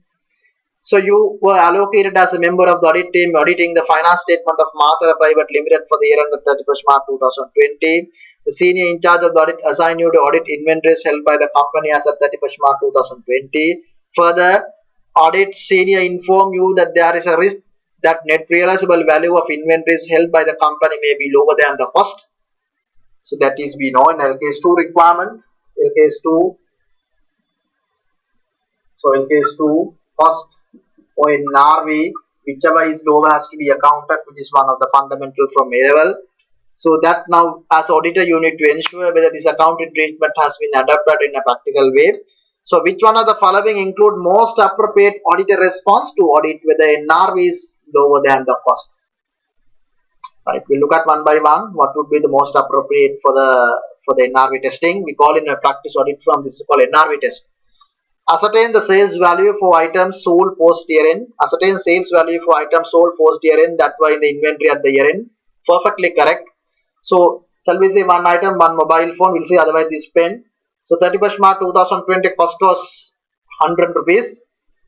So you were allocated as a member of the audit team auditing the finance statement of Mathura Private Limited for the year ended 31st March 2020. The senior in charge of the audit assigned you to audit inventories held by the company as of 31st March 2020. Further, audit senior informed you that there is a risk that net realizable value of inventories held by the company may be lower than the cost. So that is we know in LKS2 requirement, LKS2. So LKS2 cost or in NRV, whichever is lower has to be accounted, which is one of the fundamental from A level. So that now as auditor you need to ensure whether this accounting treatment has been adapted in a practical way. So which one of the following include most appropriate auditor response to audit whether NRV is lower than the cost? Right, we'll look at one by one. What would be the most appropriate for the NRV testing? We call in a practice audit firm, this is called NRV test. Ascertain the sales value for items sold post year end. Ascertain sales value for items sold post year end that were in the inventory at the year end. Perfectly correct. So shall we say one item, one mobile phone, we'll say otherwise this pen. So 31st March 2020 cost was 100 rupees,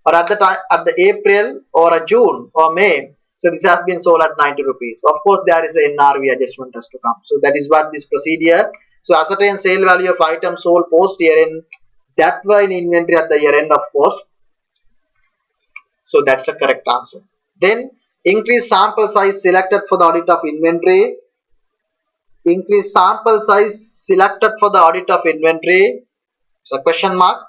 or at the time at the April or a June or May, so this has been sold at 90 rupees. Of course there is an NRV adjustment has to come. So that is what this procedure. So ascertain sale value of items sold post year end that were in inventory at the year end, of course. So that's the correct answer. Then increase sample size selected for the audit of inventory. Increase sample size selected for the audit of inventory. It's a question mark.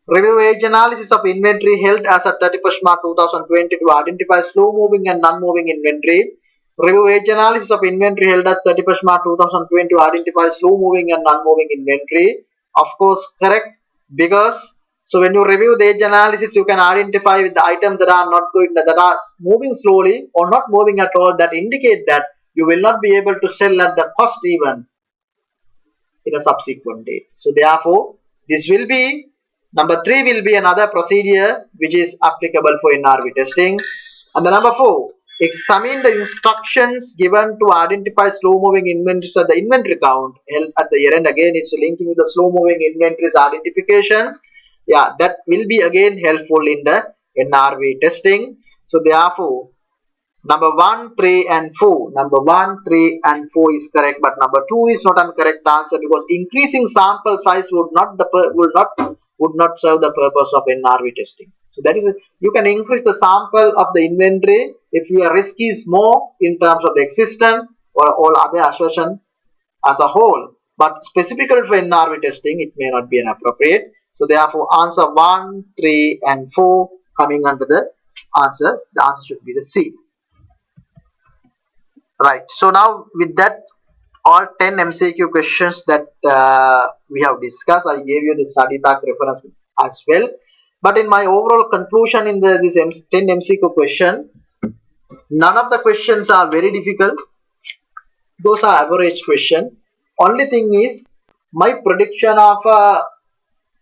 Review age analysis of inventory held as at 31st March 2020 to identify slow moving and non-moving inventory. Review age analysis of inventory held as 31st March 2020 to identify slow moving and non-moving inventory. Of course correct, because so when you review the age analysis you can identify with the items that are not going, that are moving slowly or not moving at all, that indicate that you will not be able to sell at the cost even in a subsequent date. So therefore this will be number 3 will be another procedure which is applicable for NRV testing. And the number 4, examine the instructions given to identify slow moving inventories at the inventory count held at the year end. Again it's linking with the slow moving inventories identification. Yeah, that will be again helpful in the NRV testing. So therefore number 1, 3 and 4. Number 1, 3 and 4 is correct, but number 2 is not a correct answer, because increasing sample size would not serve the purpose of NRV testing. So that is, you can increase the sample of the inventory if your risk is more in terms of the existent or all other assertion as a whole, but specifically for NRV testing it may not be an appropriate. So therefore answer 1, 3 and 4 coming under the answer should be the C. Right. So now with that, all 10 MCQ questions that we have discussed, I gave you the study pack reference as well. But in my overall conclusion in this 10 MCQ question, none of the questions are very difficult. Those are average question. Only thing is my prediction of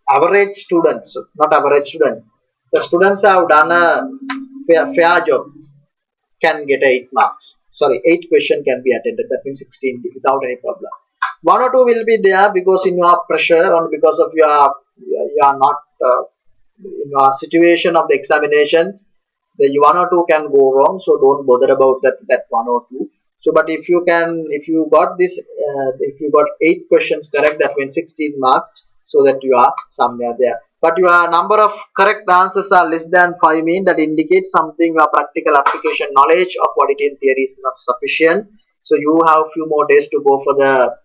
average students, not average student. The students have done a fair job can get 8 marks. Sorry, 8 question can be attended. That means 16 without any problem. One or two will be there because in your pressure or because of your you are not in your situation of the examination. The one or two can go wrong, so don't bother about that one or two. So, but if you got this, if you got 8 questions correct, that means 16 marks. So that you are somewhere there. But your number of correct answers are less than 5 mean that indicates something your practical application knowledge of quantity theory is not sufficient. So you have few more days to go for the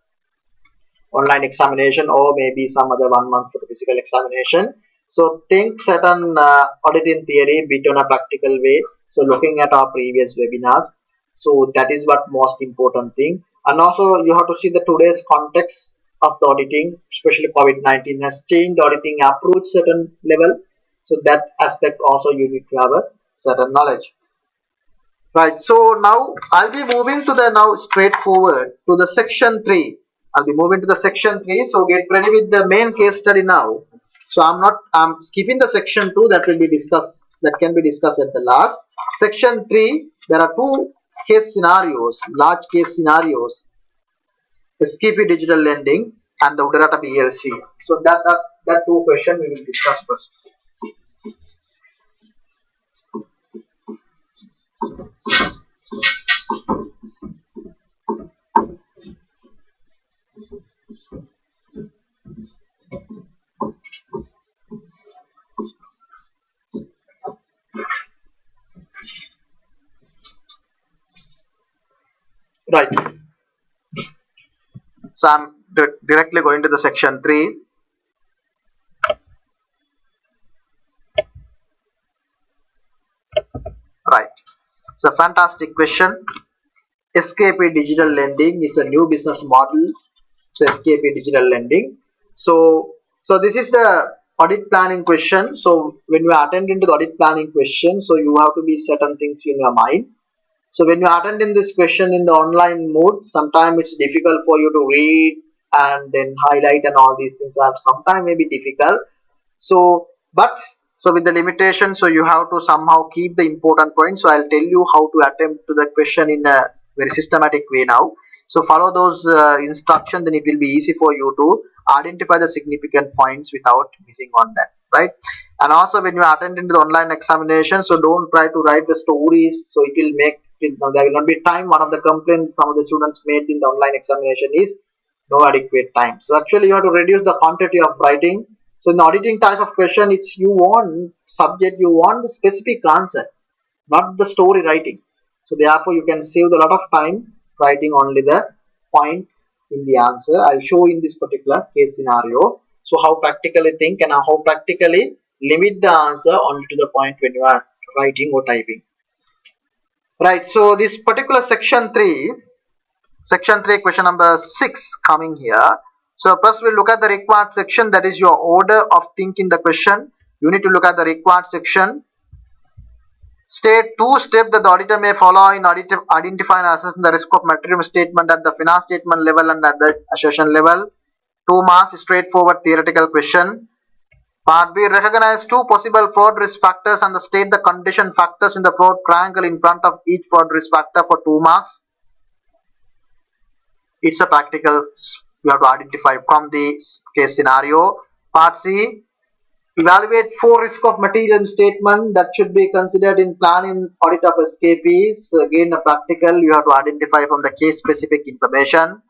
online examination or maybe some other 1 month for the physical examination. So think certain auditing theory bit on a practical way. So looking at our previous webinars. So that is what most important thing. And also you have to see the today's context of the auditing, especially COVID-19 has changed the auditing approach certain level. So that aspect also you need to have a certain knowledge. Right. So now I'll be moving to the now straightforward to the section 3. I'll be moving to the section 3. So get ready with the main case study now. So I'm skipping the section 2 that will be discussed, that can be discussed at the last. Section 3, there are two case scenarios, large case scenarios. SKP digital lending and the Uddarata PLC. So that two questions we will discuss first. Right. So I'm directly going to the section 3. Right. It's a fantastic question. SKP digital lending is a new business model. So SKP digital lending. So this is the audit planning question. So when you attend into the audit planning question, so you have to be certain things in your mind. So when you attend in this question in the online mode, sometimes it's difficult for you to read and then highlight and all these things are sometimes maybe difficult. So but so with the limitation, so you have to somehow keep the important points. So I'll tell you how to attempt to the question in a very systematic way now. So follow those instructions, then it will be easy for you to identify the significant points without missing on that, right? And also when you attend into the online examination, so don't try to write the stories. So it will make there will not be time. One of the complaints some of the students made in the online examination is no adequate time. So actually you have to reduce the quantity of writing. So in the auditing type of question, it's you want subject, you want the specific answer, not the story writing. So therefore you can save a lot of time writing only the point in the answer. I'll show in this particular case scenario. So how practically think and how practically limit the answer only to the point when you are writing or typing. Right. So this particular section 3 question number 6 coming here. So first we'll look at the required section, that is your order of thinking the question. You need to look at the required section. State 2 steps that the auditor may follow in identify and assessing the risk of material statement at the finance statement level and at the assertion level. 2 marks, straightforward theoretical question. Part B, recognize 2 possible fraud risk factors and state the condition factors in the fraud triangle in front of each fraud risk factor for 2 marks. It's a practical, you have to identify from the case scenario. Part C, evaluate 4 risk of material statement that should be considered in planning audit of SKPs. Again, a practical, you have to identify from the case specific information.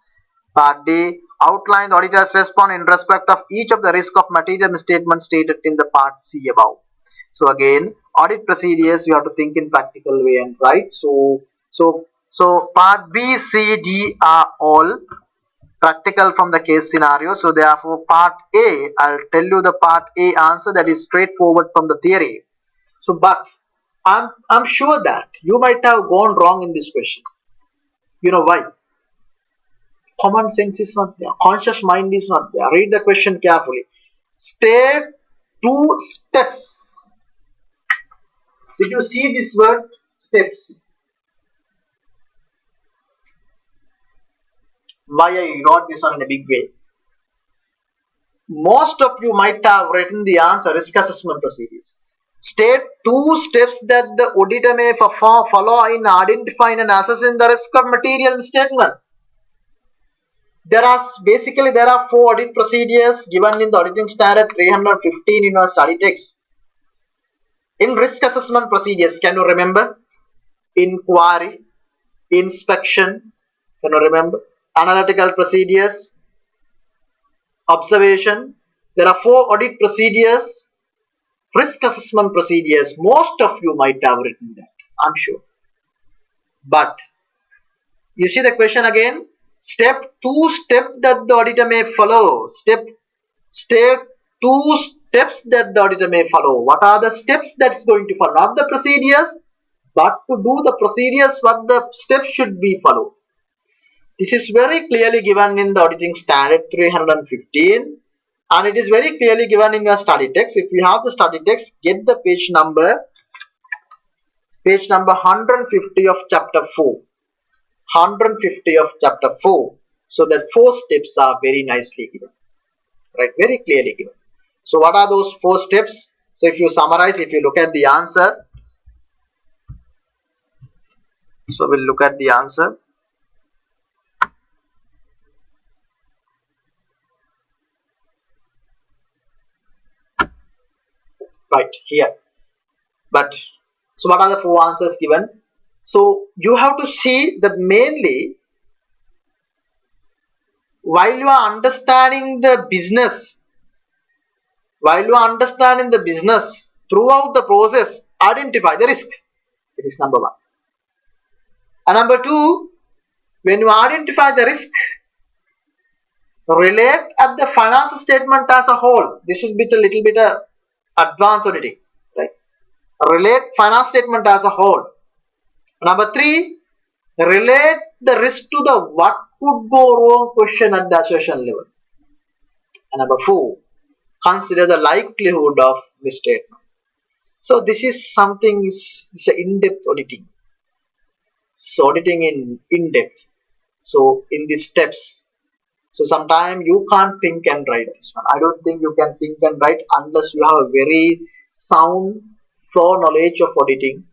Part D, outline the auditor's response in respect of each of the risk of material statement stated in the part C above. So again, audit procedures you have to think in practical way and write. So part B, C, D are all practical from the case scenario. So therefore part A, I'll tell you the part A answer, that is straightforward from the theory. So but I'm sure that you might have gone wrong in this question. You know why? Common sense is not there. Conscious mind is not there. Read the question carefully. State two steps. Did you see this word? Steps. Why I wrote this one in a big way? Most of you might have written the answer risk assessment procedures. State two steps that the auditor may follow in identifying and assessing the risk of material statement. There are four audit procedures given in the auditing standard 315 in your study text. In risk assessment procedures, can you remember? Inquiry, inspection, can you remember? Analytical procedures, observation. There are four audit procedures. Risk assessment procedures, most of you might have written that, I'm sure. But you see the question again. Step that the auditor may follow. Step two steps that the auditor may follow. What are the steps that's going to follow? Not the procedures, but to do the procedures, what the steps should be followed. This is very clearly given in the auditing standard 315, and it is very clearly given in your study text. If you have the study text, get the page number 150 of chapter 4. 150 of chapter 4. So that four steps are very nicely given, right? Very clearly given. So what are those four steps? So if you summarize, if you look at the answer, so we'll look at the answer. Right here. But so what are the four answers given? So you have to see that mainly while you are understanding the business, throughout the process, identify the risk. It is number one. And number two, when you identify the risk, relate at the financial statement as a whole. This is a little bit advanced auditing, right? Relate finance statement as a whole. Number three, relate the risk to the what could go wrong question at the assertion level. And number four, consider the likelihood of misstatement. So this is something, it's an in-depth auditing. So auditing in depth. So in these steps, so sometimes you can't think and write this one. I don't think you can think and write unless you have a very sound floor knowledge of auditing,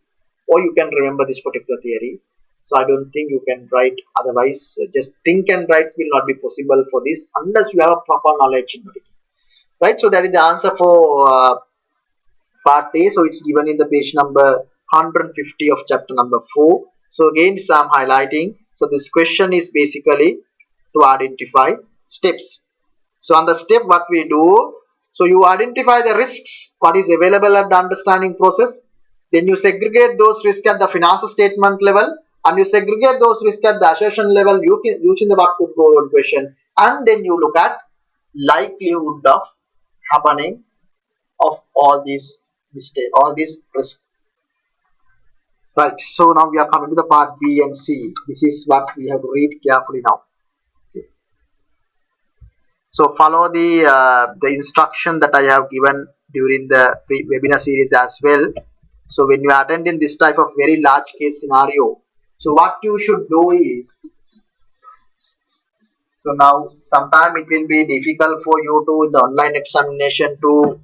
or you can remember this particular theory. So I don't think you can write, otherwise just think and write will not be possible for this unless you have a proper knowledge in auditing, right? So that is the answer for part A. So it's given in the page number 150 of chapter number 4. So again, I'm highlighting. So this question is basically to identify steps. So on the step, what we do, so you identify the risks, what is available at the understanding process. Then you segregate those risks at the financial statement level, and you segregate those risks at the assertion level using the what could go wrong question. And then you look at likelihood of happening of all these mistakes, all these risks. Right, so now we are coming to the part B and C. This is what we have to read carefully now. Okay. So follow the instruction that I have given during the webinar series as well. So when you attend in this type of very large case scenario, so what you should do is, so now sometime it will be difficult for you to in the online examination to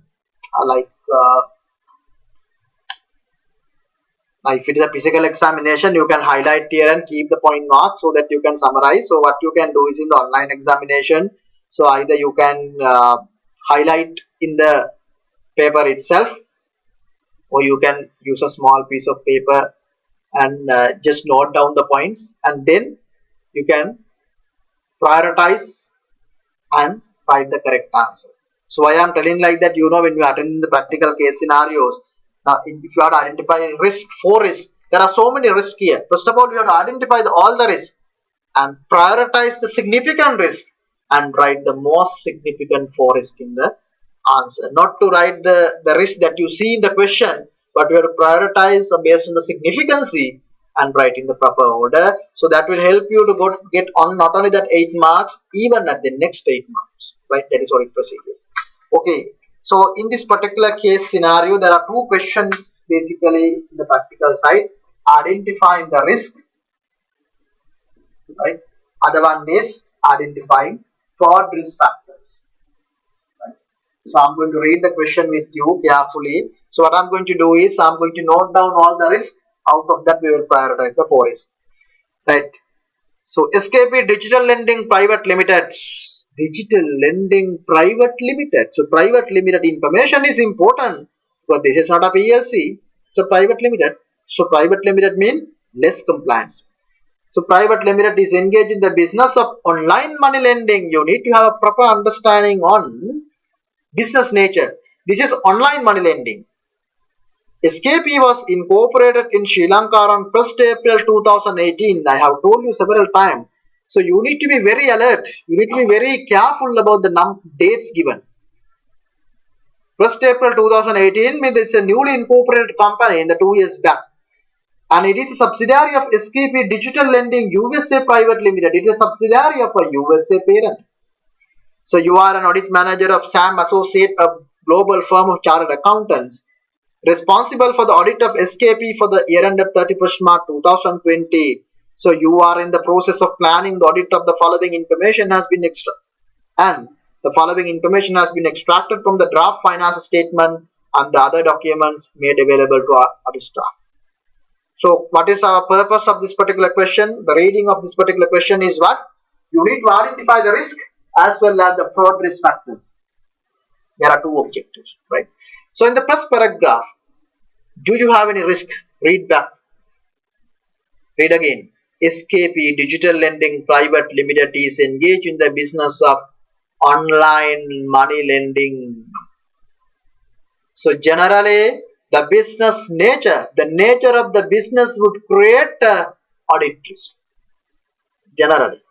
if it is a physical examination, you can highlight here and keep the point mark so that you can summarize. So what you can do is in the online examination, so either you can highlight in the paper itself, or you can use a small piece of paper and just note down the points, and then you can prioritize and write the correct answer. So why I am telling like that, you know, when you attend in the practical case scenarios, now if you have to identify risk, 4 risks, there are so many risks here. First of all, you have to identify all the risks and prioritize the significant risk and write the most significant 4 risk in the answer. Not to write the risk that you see in the question, but you have to prioritize based on the significancy and write in the proper order. So that will help you to get on not only that 8 marks, even at the next 8 marks, right? That is audit procedures. Okay. So in this particular case scenario, there are two questions basically in the practical side. Identifying the risk, right? Other one is identifying fraud risk factors. Right? So I'm going to read the question with you carefully. So what I'm going to do is I'm going to note down all the risks. Out of that we will prioritize the 4 risks. Right. So SKP Digital Lending Private Limited. Digital Lending Private Limited. So private limited information is important, but this is not a PLC. It's a private limited. So private limited means less compliance. So private limited is engaged in the business of online money lending. You need to have a proper understanding on business nature. This is online money lending. SKP was incorporated in Sri Lanka on 1st April 2018. I have told you several times. So you need to be very alert. You need to be very careful about the dates given. 1st April 2018 means it's a newly incorporated company in the 2 years back. And it is a subsidiary of SKP Digital Lending USA Private Limited. It is a subsidiary of a USA parent. So you are an audit manager of SAM Associate, a global firm of chartered accountants, responsible for the audit of SKP for the year ended 31st March 2020. So you are in the process of planning the audit of the following information has been the following information has been extracted from the draft finance statement and the other documents made available to our audit staff. So what is our purpose of this particular question? The reading of this particular question is what? You need to identify the risk as well as the fraud risk factors. There are two objectives, right? So in the first paragraph, do you have any risk? Read back. Read again. SKP Digital Lending Private Limited is engaged in the business of online money lending. So generally, the business nature, the nature of the business would create audit risk. Generally.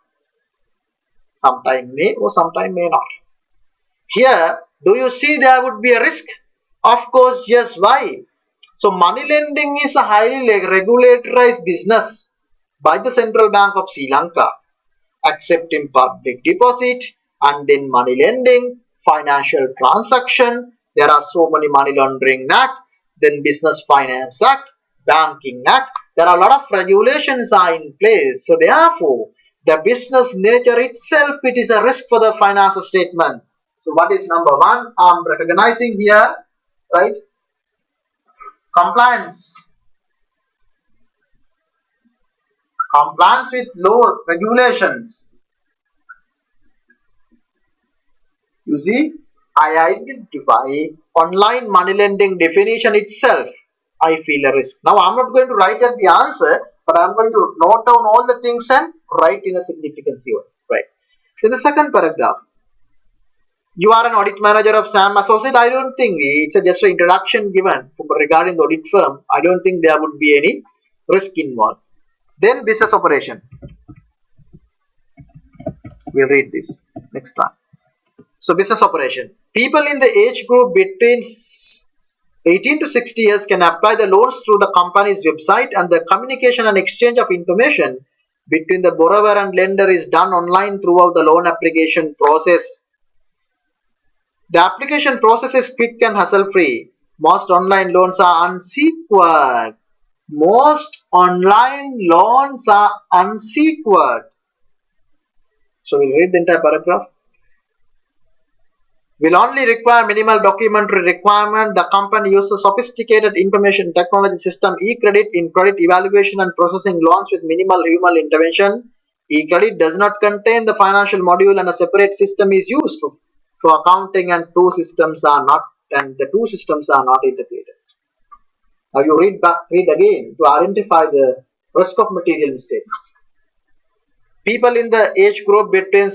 Sometime may or sometime may not. Here, do you see there would be a risk? Of course, yes. Why? So money lending is a highly regulated business by the Central Bank of Sri Lanka, accepting public deposit and then money lending, financial transaction. There are so many money laundering act, then business finance act, banking act. There are a lot of regulations are in place. So therefore, the business nature itself, it is a risk for the financial statement. So what is number one? I am recognizing here, right? Compliance. Compliance with law regulations. You see, I identify online money lending definition itself. I feel a risk. Now I am not going to write at the answer, but I am going to note down all the things and write in a significance here. Right. In the second paragraph, you are an audit manager of SAM Associate. I don't think it's just an introduction given regarding the audit firm. I don't think there would be any risk involved. Then business operation. We'll read this next time. So business operation. People in the age group between 18 to 60 years can apply the loans through the company's website, and the communication and exchange of information between the borrower and lender is done online throughout the loan application process. The application process is quick and hassle-free. Most online loans are unsecured. Most online loans are unsecured. So we'll read the entire paragraph. Will only require minimal documentary requirement. The company uses sophisticated information technology system eCredit in credit evaluation and processing loans with minimal human intervention. eCredit does not contain the financial module, and a separate system is used for accounting, and the two systems are not integrated. Now you read again to identify the risk of material mistakes. People in the age group between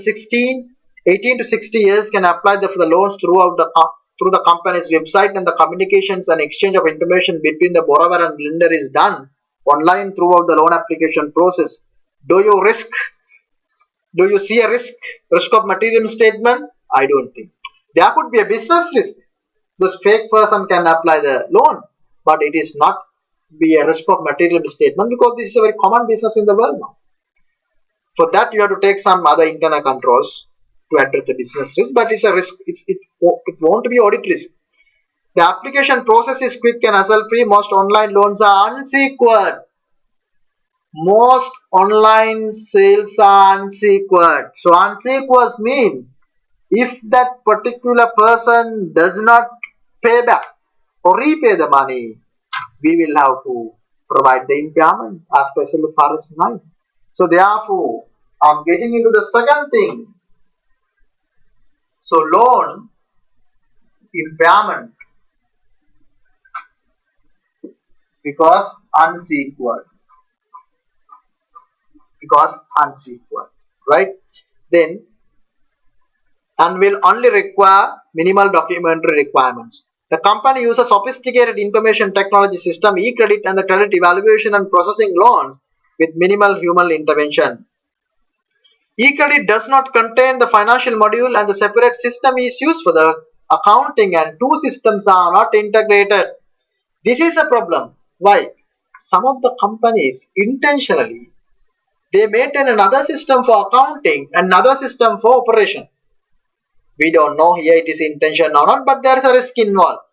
18 to 60 years can apply for the loans through the company's website, and the communications and exchange of information between the borrower and lender is done online throughout the loan application process. Do you see a risk of material misstatement? I don't think. There could be a business risk. This fake person can apply the loan, but it is not be a risk of material misstatement, because this is a very common business in the world now. For that, you have to take some other internal controls to address the business risk, but it's a risk. It won't be audit risk. The application process is quick and hassle-free. Most online loans are unsecured. Most online sales are unsecured. So unsecured means if that particular person does not pay back or repay the money, we will have to provide the impairment as per FRS 9. So therefore, I'm getting into the second thing. So loan impairment because unsecured. Right? Then, and will only require minimal documentary requirements. The company uses sophisticated information technology system, e-credit, and the credit evaluation and processing loans with minimal human intervention. E-credit does not contain the financial module, and the separate system is used for the accounting, and two systems are not integrated. This is a problem. Why? Some of the companies intentionally they maintain another system for accounting and another system for operation. We don't know here it is intention or not, but there is a risk involved.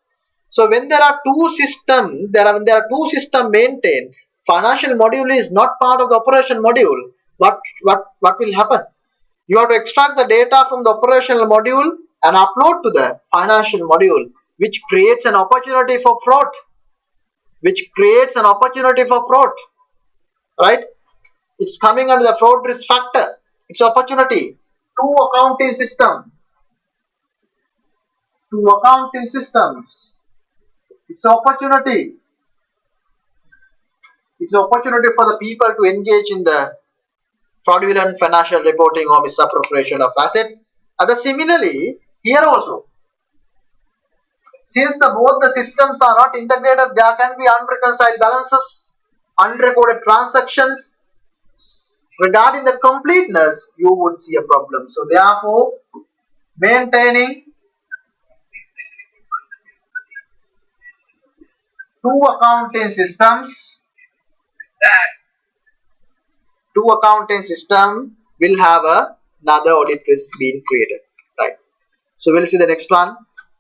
So when there are two systems, when there are two systems maintained, financial module is not part of the operation module. What will happen? You have to extract the data from the operational module and upload to the financial module, which creates an opportunity for fraud. Right? It's coming under the fraud risk factor. It's opportunity. Two accounting systems. It's opportunity. It's opportunity for the people to engage in the fraudulent financial reporting or misappropriation of asset. And similarly, here also, since both the systems are not integrated, there can be unreconciled balances, unrecorded transactions. Regarding the completeness, you would see a problem. So therefore, maintaining two accounting systems will have another audit risk being created. Right. So we'll see the next one.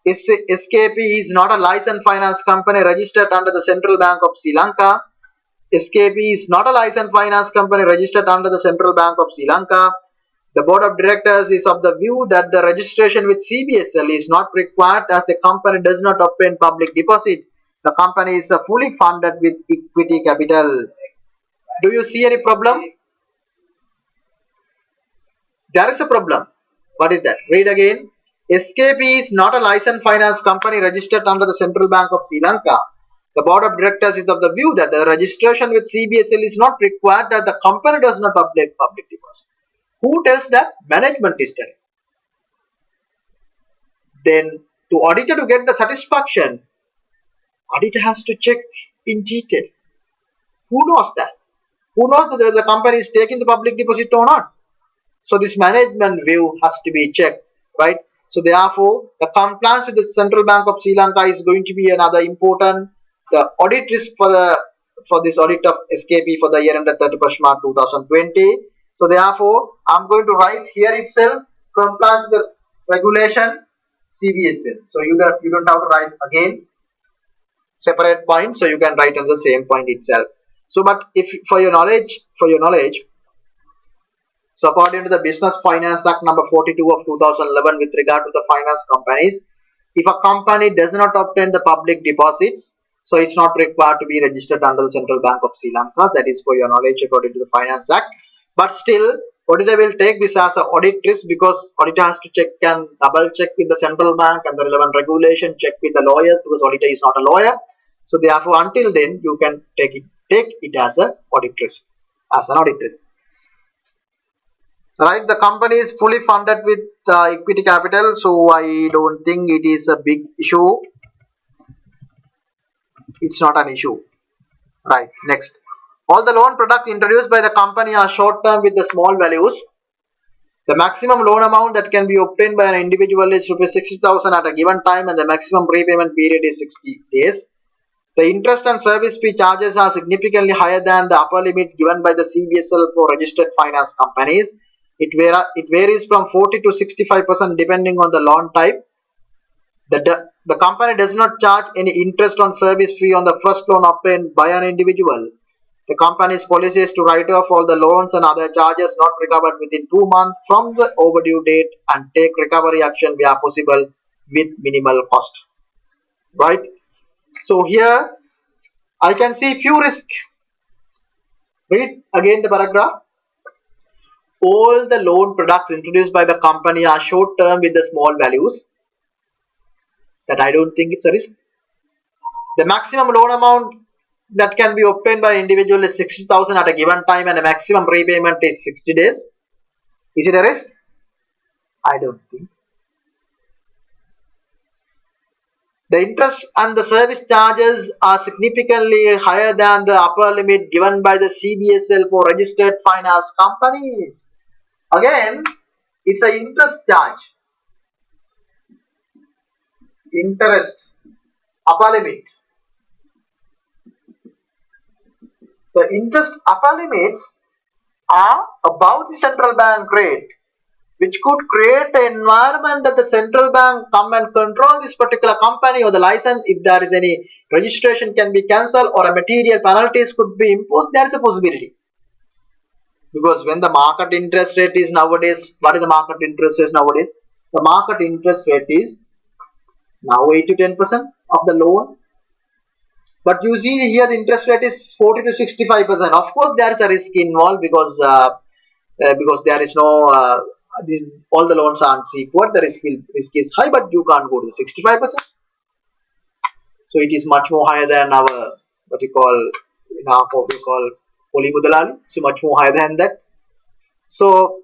SKP is not a licensed finance company registered under the Central Bank of Sri Lanka. SKP is not a licensed finance company registered under the Central Bank of Sri Lanka. The board of directors is of the view that the registration with CBSL is not required as the company does not obtain public deposit. The company is fully funded with equity capital. Do you see any problem? There is a problem. What is that? Read again. SKP is not a licensed finance company registered under the Central Bank of Sri Lanka. The board of directors is of the view that the registration with CBSL is not required that the company does not obtain public deposit. Who tells that? Management is telling. Then to auditor to get the satisfaction, auditor has to check in detail. Who knows that? Who knows that the company is taking the public deposit or not? So this management view has to be checked, right? So therefore, the compliance with the Central Bank of Sri Lanka is going to be another important audit risk for this audit of SKP for the year ended 31st March 2020. So therefore, I'm going to write here itself compliance with the regulation CBSL. So you don't have to write again separate points. So you can write on the same point itself. So, but if for your knowledge. So according to the Business Finance Act number 42 of 2011 with regard to the finance companies, if a company does not obtain the public deposits, so it's not required to be registered under the Central Bank of Sri Lanka. That is for your knowledge according to the Finance Act. But still, auditor will take this as an audit risk because auditor has to check and double check with the central bank and the relevant regulation, check with the lawyers because auditor is not a lawyer. So therefore, until then, you can take it as an audit risk. Right, the company is fully funded with equity capital, so I don't think it is a big issue. It's not an issue. Right, next. All the loan products introduced by the company are short term with the small values. The maximum loan amount that can be obtained by an individual is Rs 60,000 at a given time, and the maximum repayment period is 60 days. The interest and service fee charges are significantly higher than the upper limit given by the CBSL for registered finance companies. It varies from 40 to 65% depending on the loan type. The company does not charge any interest on service fee on the first loan obtained by an individual. The company's policy is to write off all the loans and other charges not recovered within 2 months from the overdue date and take recovery action where possible with minimal cost. Right? So here I can see few risks. Read again the paragraph. All the loan products introduced by the company are short term with the small values. That I don't think it's a risk. The maximum loan amount that can be obtained by an individual is 60,000 at a given time and the maximum repayment is 60 days. Is it a risk? I don't think. The interest and the service charges are significantly higher than the upper limit given by the CBSL for registered finance companies. Again, it's an interest charge. Interest, upper limit. The interest upper limits are above the central bank rate, which could create an environment that the central bank come and control this particular company or the license. If there is any registration can be cancelled or a material penalties could be imposed, there is a possibility. Because when the market interest rate is nowadays, what is the market interest rate nowadays? The market interest rate is now 8 to 10% of the loan. But you see here the interest rate is 40 to 65%. Of course, there is a risk involved because there is no all the loans aren't secured. The risk is high, but you can't go to 65%. So it is much more higher than our what we call Poli Mudalali. So much more higher than that. So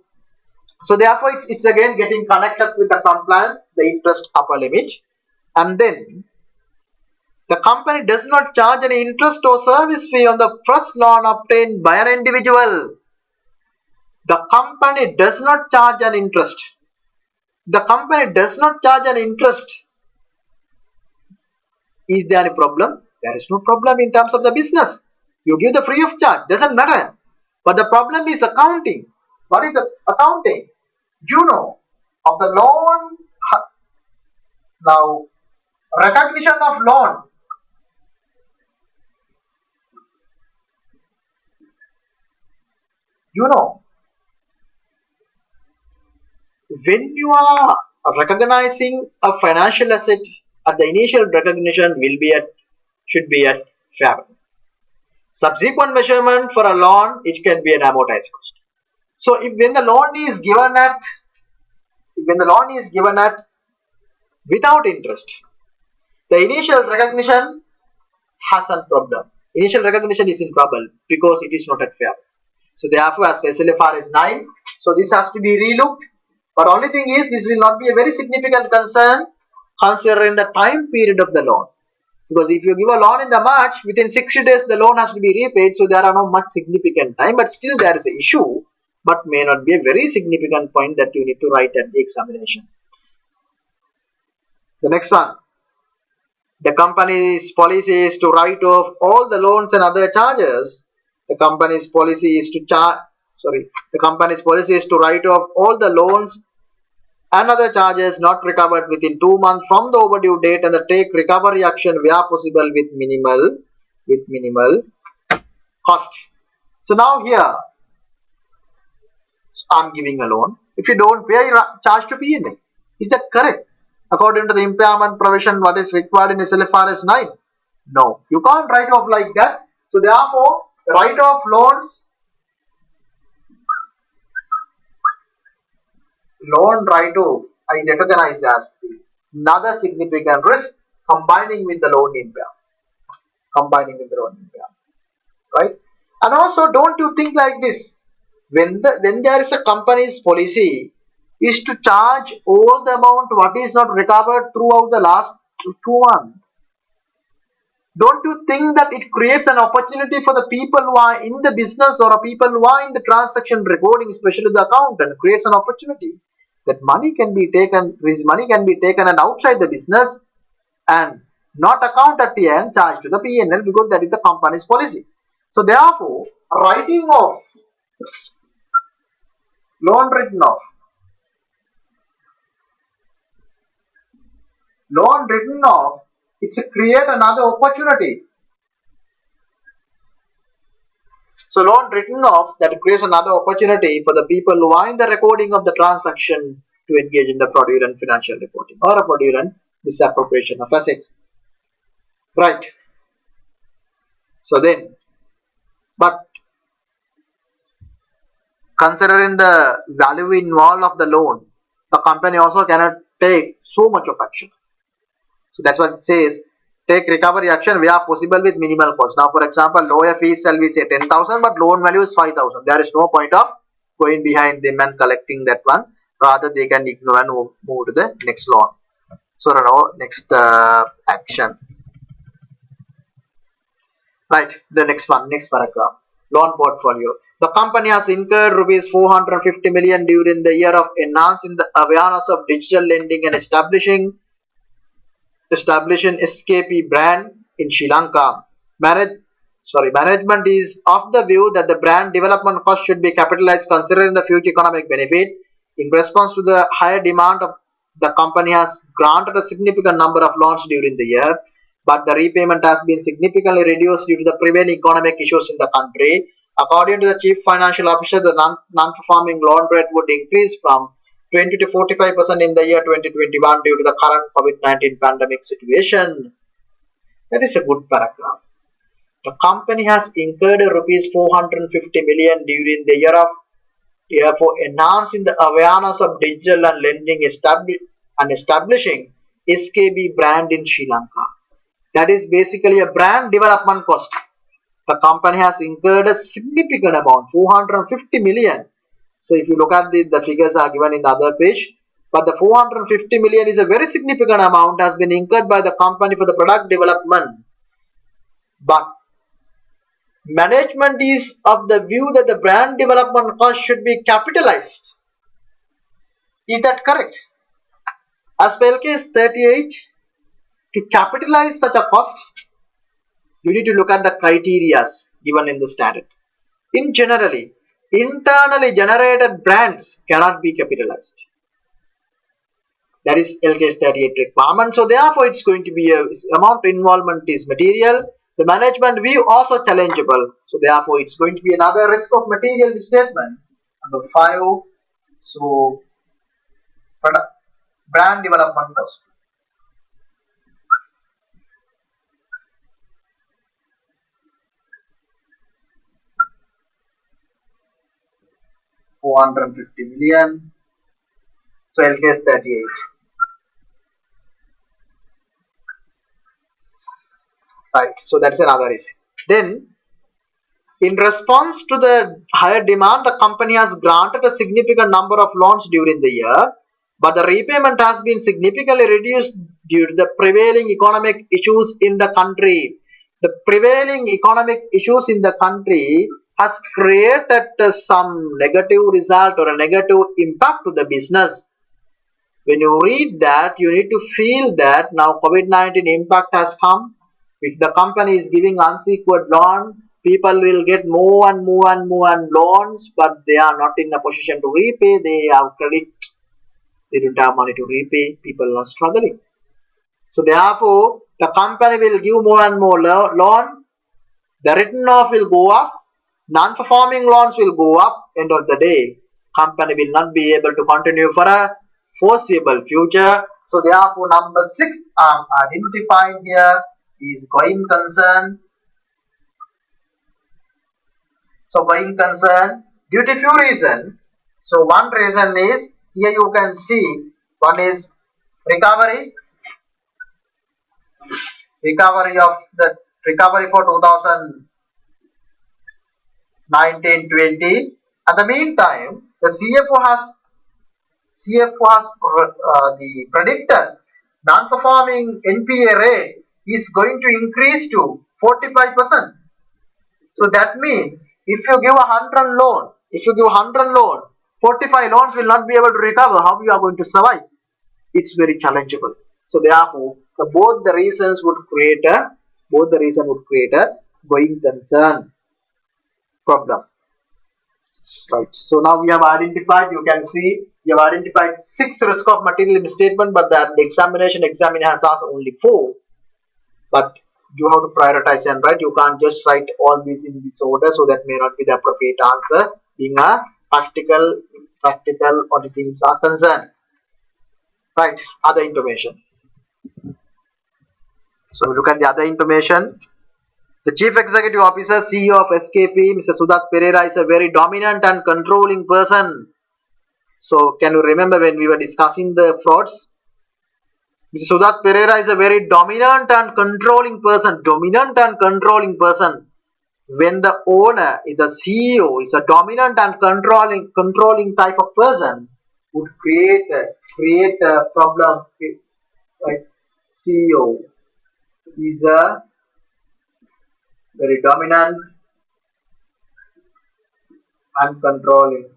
therefore it's again getting connected with the compliance, the interest upper limit, and then the company does not charge any interest or service fee on the first loan obtained by an individual. The company does not charge an interest. The company does not charge an interest. Is there any problem? There is no problem in terms of the business. You give the free of charge, doesn't matter. But the problem is accounting. What is the accounting? You know of the loan. Now, recognition of loan. You know, when you are recognizing a financial asset at the initial recognition should be at fair value. Subsequent measurement for a loan, it can be an amortized cost. So when the loan is given at without interest, the initial recognition has a problem. Initial recognition is in trouble because it is not at fair value. So therefore, as per SLFRS 9, so this has to be relooked. But only thing is, this will not be a very significant concern considering the time period of the loan. Because if you give a loan in the March, within 60 days the loan has to be repaid, so there are not much significant time, but still there is an issue, but may not be a very significant point that you need to write at the examination. The next one. The company's policy is to write off all the loans and other charges. The company's policy is to write off all the loans and other charges not recovered within 2 months from the overdue date and take recovery action where possible with minimal cost. So now here I'm giving a loan. If you don't pay, you charge to PNA. Is that correct? According to the impairment provision, what is required in SLFRS 9? No, you can't write off like that. So therefore, write off loans, loan write-off, I recognize as another significant risk combining with the loan impairment. Right? And also, don't you think like this? When there is a company's policy is to charge all the amount what is not recovered throughout the last 2 months. Don't you think that it creates an opportunity for the people who are in the business or people who are in the transaction recording, especially the accountant, creates an opportunity that money can be taken and outside the business and not account at the end, charged to the P&L because that is the company's policy. So therefore, writing off, loan written off, it's a create another opportunity. So loan written off that creates another opportunity for the people who are in the recording of the transaction to engage in the fraudulent financial reporting or a fraudulent misappropriation of assets. Right. So then, but considering the value involved of the loan, the company also cannot take so much of action. So that's what it says. Take recovery action where possible with minimal cost. Now, for example, lower fees shall we say 10,000, but loan value is 5,000. There is no point of going behind them and collecting that one. Rather, they can ignore and move to the next loan. So now, next action. Right, the next one, next paragraph. Loan portfolio. The company has incurred rupees 450 million during the year of enhancing the awareness of digital lending and establishing SKP brand in Sri Lanka. Management is of the view that the brand development cost should be capitalized considering the future economic benefit. In response to the higher demand, the company has granted a significant number of loans during the year, but the repayment has been significantly reduced due to the prevailing economic issues in the country. According to the Chief Financial Officer, the non-performing loan rate would increase from 20 to 45% in the year 2021 due to the current COVID-19 pandemic situation. That is a good paragraph. The company has incurred rupees 450 million during the year for enhancing the awareness of digital and lending and establishing SKB brand in Sri Lanka. That is basically a brand development cost. The company has incurred a significant amount, 450 million. So if you look at the figures are given in the other page, but the 450 million is a very significant amount has been incurred by the company for the product development. But management is of the view that the brand development cost should be capitalized. Is that correct? As per LKS 38, to capitalize such a cost, you need to look at the criteria given in the standard. In generally, internally generated brands cannot be capitalized. That is LKS 38 requirement. So therefore, it's going to be a amount involvement is material. The management view also challengeable. So therefore, it's going to be another risk of material misstatement. Number 5. So brand development cost. $450 million. So LKS 38. Right. So that is another issue. Then, in response to the higher demand, the company has granted a significant number of loans during the year, but the repayment has been significantly reduced due to the prevailing economic issues in the country. The prevailing economic issues in the country has created some negative result or a negative impact to the business. When you read that, you need to feel that now COVID-19 impact has come. If the company is giving unsecured loan, people will get more and more loans, but they are not in a position to repay. They have credit. They don't have money to repay. People are struggling. So therefore, the company will give more and more loan. The written off will go up. Non-performing loans will go up. End of the day, company will not be able to continue for a foreseeable future. So therefore, number 6 identified here is going concern. So going concern due to few reasons. So one reason is here you can see one is recovery for 2019-20. At the meantime, the CFO has the predicted non-performing NPA rate is going to increase to 45%. So that means if you give 100 loan, 45 loans will not be able to recover. How you are going to survive? It's very challengeable. So therefore, So both the reasons would create a going concern problem. Right. So now we have identified, you can see, we have identified 6 risk of material misstatement, but the examiner has asked only 4. But you have to prioritize and write. You can't just write all these in this order, so that may not be the appropriate answer being a practical auditings are concerned. Right. Other information. So look at the other information. The Chief Executive Officer, CEO of SKP, Mr. Sudat Pereira, is a very dominant and controlling person. So can you remember when we were discussing the frauds? Mr. Sudat Pereira is a very dominant and controlling person. When the owner, the CEO, is a dominant and controlling type of person, would create a problem. Right? CEO is a very dominant and controlling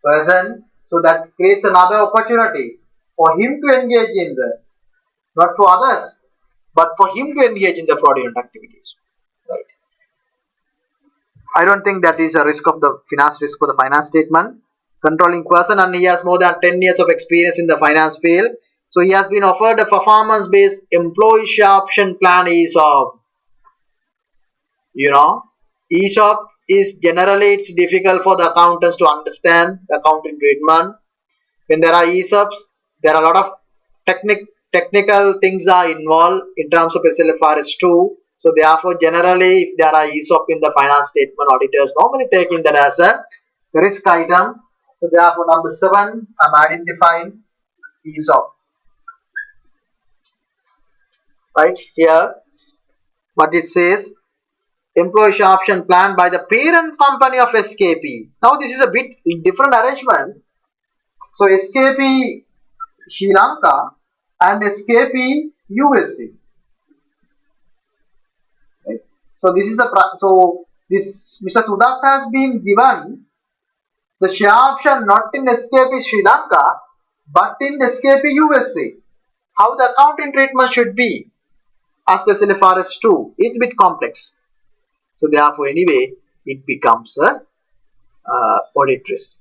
person, so that creates another opportunity for him to engage in not for others, but for him to engage in the fraudulent activities. Right. I don't think that is a risk of the finance risk for the finance statement. Controlling person, and he has more than 10 years of experience in the finance field. So he has been offered a performance-based employee share option plan, ESOP. ESOP is generally, it's difficult for the accountants to understand the accounting treatment. When there are ESOPs, there are a lot of technical things are involved in terms of SLFRS 2. So therefore, generally, if there are ESOP in the finance statement, auditors normally taking that as a risk item. So therefore, number 7, I'm identifying ESOP. Right here, what it says, employee share option plan by the parent company of SKP. Now this is a bit different arrangement. So SKP Sri Lanka and SKP USA. Right. So this is this Mr. Sudat has been given the share option not in SKP Sri Lanka but in SKP USA. How the accounting treatment should be as per SLFRS 2 is a bit complex. So therefore, anyway, it becomes a audit risk,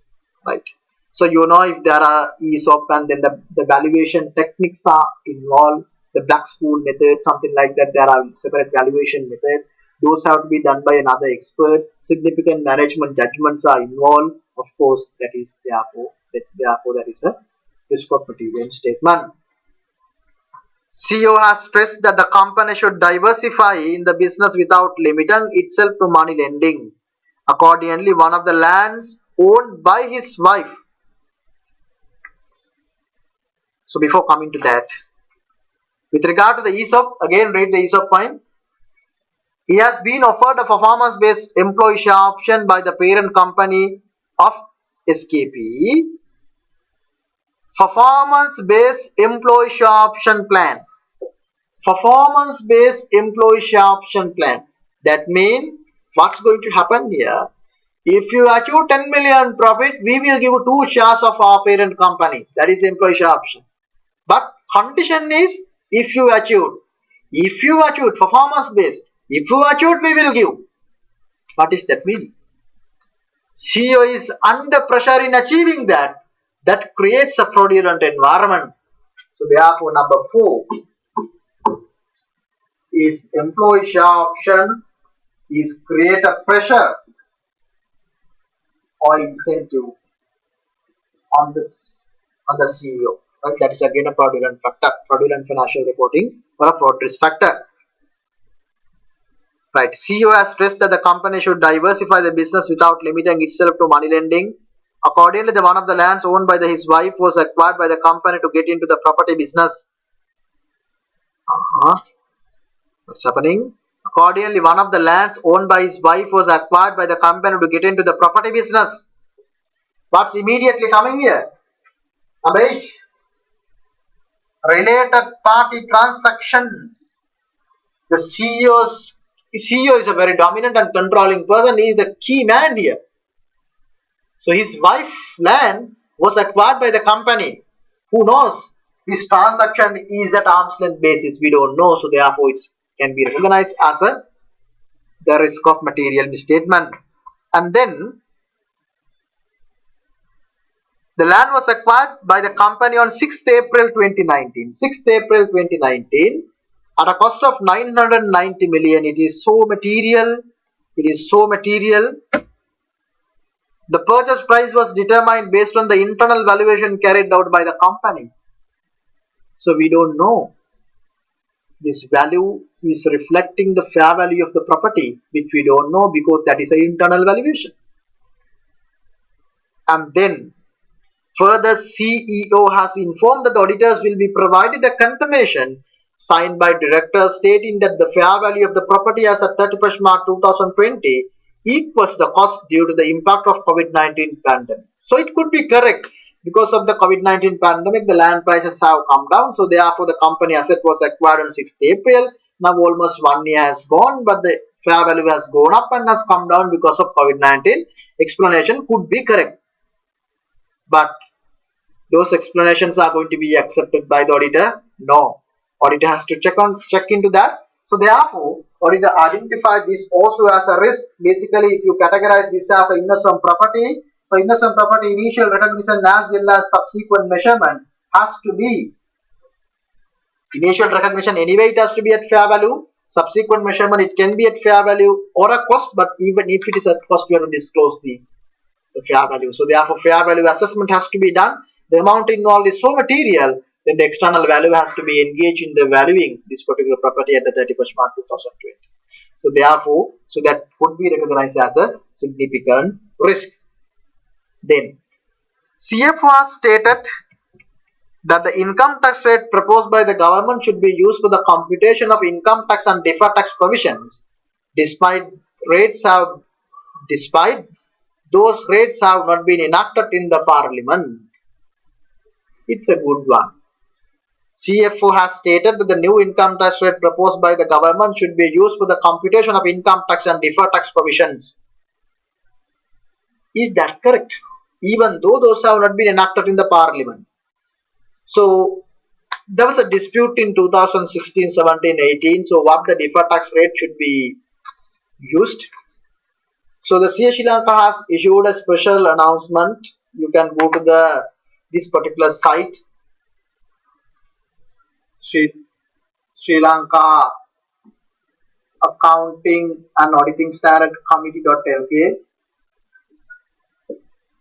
right? So if there are ESOP and then the valuation techniques are involved, the black school method, something like that, there are separate valuation method. Those have to be done by another expert. Significant management judgments are involved. Of course, that is therefore that is a risk of material statement. CEO has stressed that the company should diversify in the business without limiting itself to money lending. Accordingly, one of the lands owned by his wife. So before coming to that, with regard to the ESOP, again read the ESOP point. He has been offered a performance-based employee share option by the parent company of SKP. Performance-based employee share option plan. Performance-based employee share option plan. That means what's going to happen here? If you achieve 10 million profit, we will give 2 shares of our parent company. That is employee share option. But condition is if you achieve performance-based. If you achieve, we will give. What does that mean? CEO is under pressure in achieving that. That creates a fraudulent environment. So therefore, number 4 is employee share option is create a pressure or incentive on the CEO. Right? That is again a fraudulent factor, fraudulent financial reporting or a fraud risk factor. Right. CEO has stressed that the company should diversify the business without limiting itself to money lending. Accordingly, one of the lands owned by his wife was acquired by the company to get into the property business. What's happening? Accordingly, one of the lands owned by his wife was acquired by the company to get into the property business. What's immediately coming here? Number 8. Related party transactions. The CEO is a very dominant and controlling person. He is the key man here. So his wife's land was acquired by the company. Who knows? this transaction is at arm's length basis, we don't know, so therefore it can be recognized as the risk of material misstatement. And then the land was acquired by the company on 6th April 2019. 6th April 2019 at a cost of 990 million. It is so material. It is so material. The purchase price was determined based on the internal valuation carried out by the company. So we don't know. This value is reflecting the fair value of the property, which we don't know because that is an internal valuation. And then further, CEO has informed that the auditors will be provided a confirmation signed by directors stating that the fair value of the property as at 31st March 2020 equals the cost due to the impact of COVID-19 pandemic. So it could be correct. Because of the COVID-19 pandemic, the land prices have come down. So therefore, the company asset was acquired on 6th April. Now almost 1 year has gone, but the fair value has gone up and has come down because of COVID-19. Explanation could be correct. But those explanations are going to be accepted by the auditor? No. Auditor has to check into that. So therefore, auditor identified this also as a risk. Basically, if you categorize this as an investment property, so investment property initial recognition as well as subsequent measurement has to be initial recognition anyway, it has to be at fair value. Subsequent measurement, it can be at fair value or a cost, but even if it is at cost, you have to disclose the fair value. So therefore, fair value assessment has to be done. The amount involved is so material, then the external value has to be engaged in the valuing this particular property at the 31st March 2020. So therefore, so that would be recognized as a significant risk. Then, CFO has stated that the income tax rate proposed by the government should be used for the computation of income tax and deferred tax provisions. Despite those rates have not been enacted in the parliament. It's a good one. CFO has stated that the new income tax rate proposed by the government should be used for the computation of income tax and deferred tax provisions. Is that correct? Even though those have not been enacted in the parliament. So there was a dispute in 2016, 17, 18. So what the deferred tax rate should be used. So the CA Sri Lanka has issued a special announcement. You can go to this particular site, Sri Lanka Accounting and Auditing Standard Committee.lk.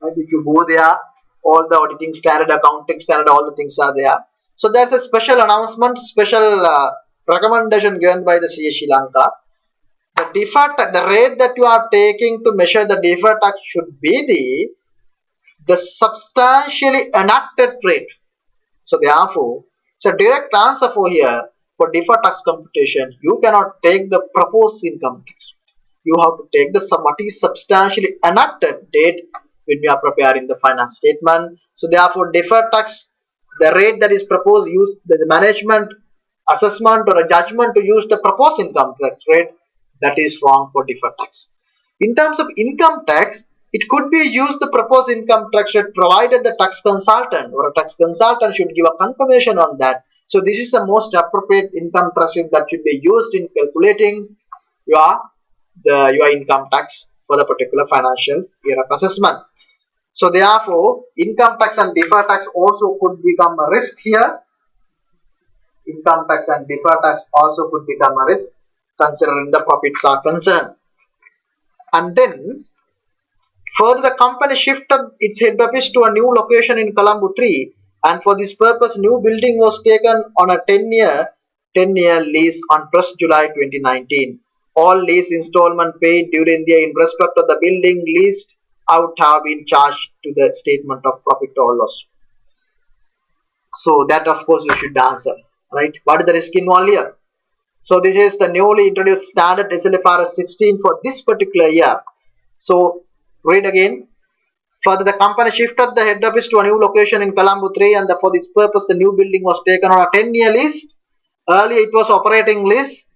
Right, if you go there, all the auditing standard, accounting standard, all the things are there. So there's a special announcement, special recommendation given by the CA Sri Lanka. The deferred tax, the rate that you are taking to measure the deferred tax should be the substantially enacted rate. So therefore, it's a direct answer for here. For deferred tax computation, you cannot take the proposed income tax. You have to take the what is substantially enacted date when you are preparing the finance statement. So therefore, deferred tax, the rate that is proposed, use the management assessment or a judgment to use the proposed income tax rate, that is wrong for deferred tax. In terms of income tax, it could be used the proposed income tax rate provided the tax consultant or a tax consultant should give a confirmation on that. So this is the most appropriate income tax rate that should be used in calculating your income tax for the particular financial year of assessment. So therefore, income tax and deferred tax also could become a risk here. Income tax and deferred tax also could become a risk considering the profits are concerned. And then further, the company shifted its head office to a new location in Colombo 3, and for this purpose new building was taken on a 10-year lease on 1st July 2019. All lease installment paid during the year in respect of the building leased out have been charged to the statement of profit or loss. So that of course you should answer, right? What is the risk involved here? So this is the newly introduced standard SLFRS 16 for this particular year. So read again. Further, the company shifted the head office to a new location in Colombo 3, and for this purpose the new building was taken on a 10-year lease. Earlier it was operating lease.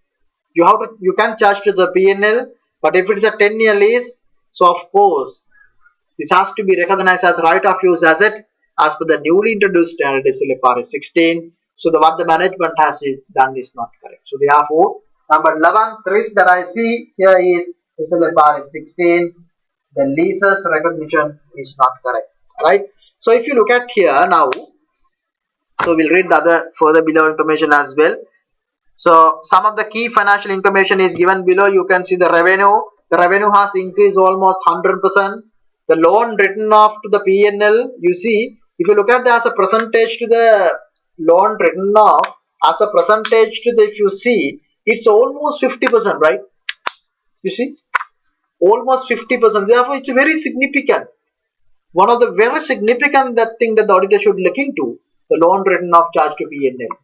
You can charge to the P&L, but if it is a 10-year lease, so of course this has to be recognized as right of use asset, as per the newly introduced standard SLFRS 16. So what the management has done is not correct. So therefore, number 11th risk that I see here is SLFRS 16. The leases recognition is not correct. Right. So if you look at here now, so we'll read the other further below information as well. So some of the key financial information is given below. You can see the revenue. The revenue has increased almost 100%. The loan written off to the P&L, you see, if you look at that as a percentage to the loan written off, as a percentage to the, if you see, it's almost 50%, right? You see, almost 50%. Therefore, it's very significant. One of the very significant that thing that the auditor should look into, the loan written off charge to P&L.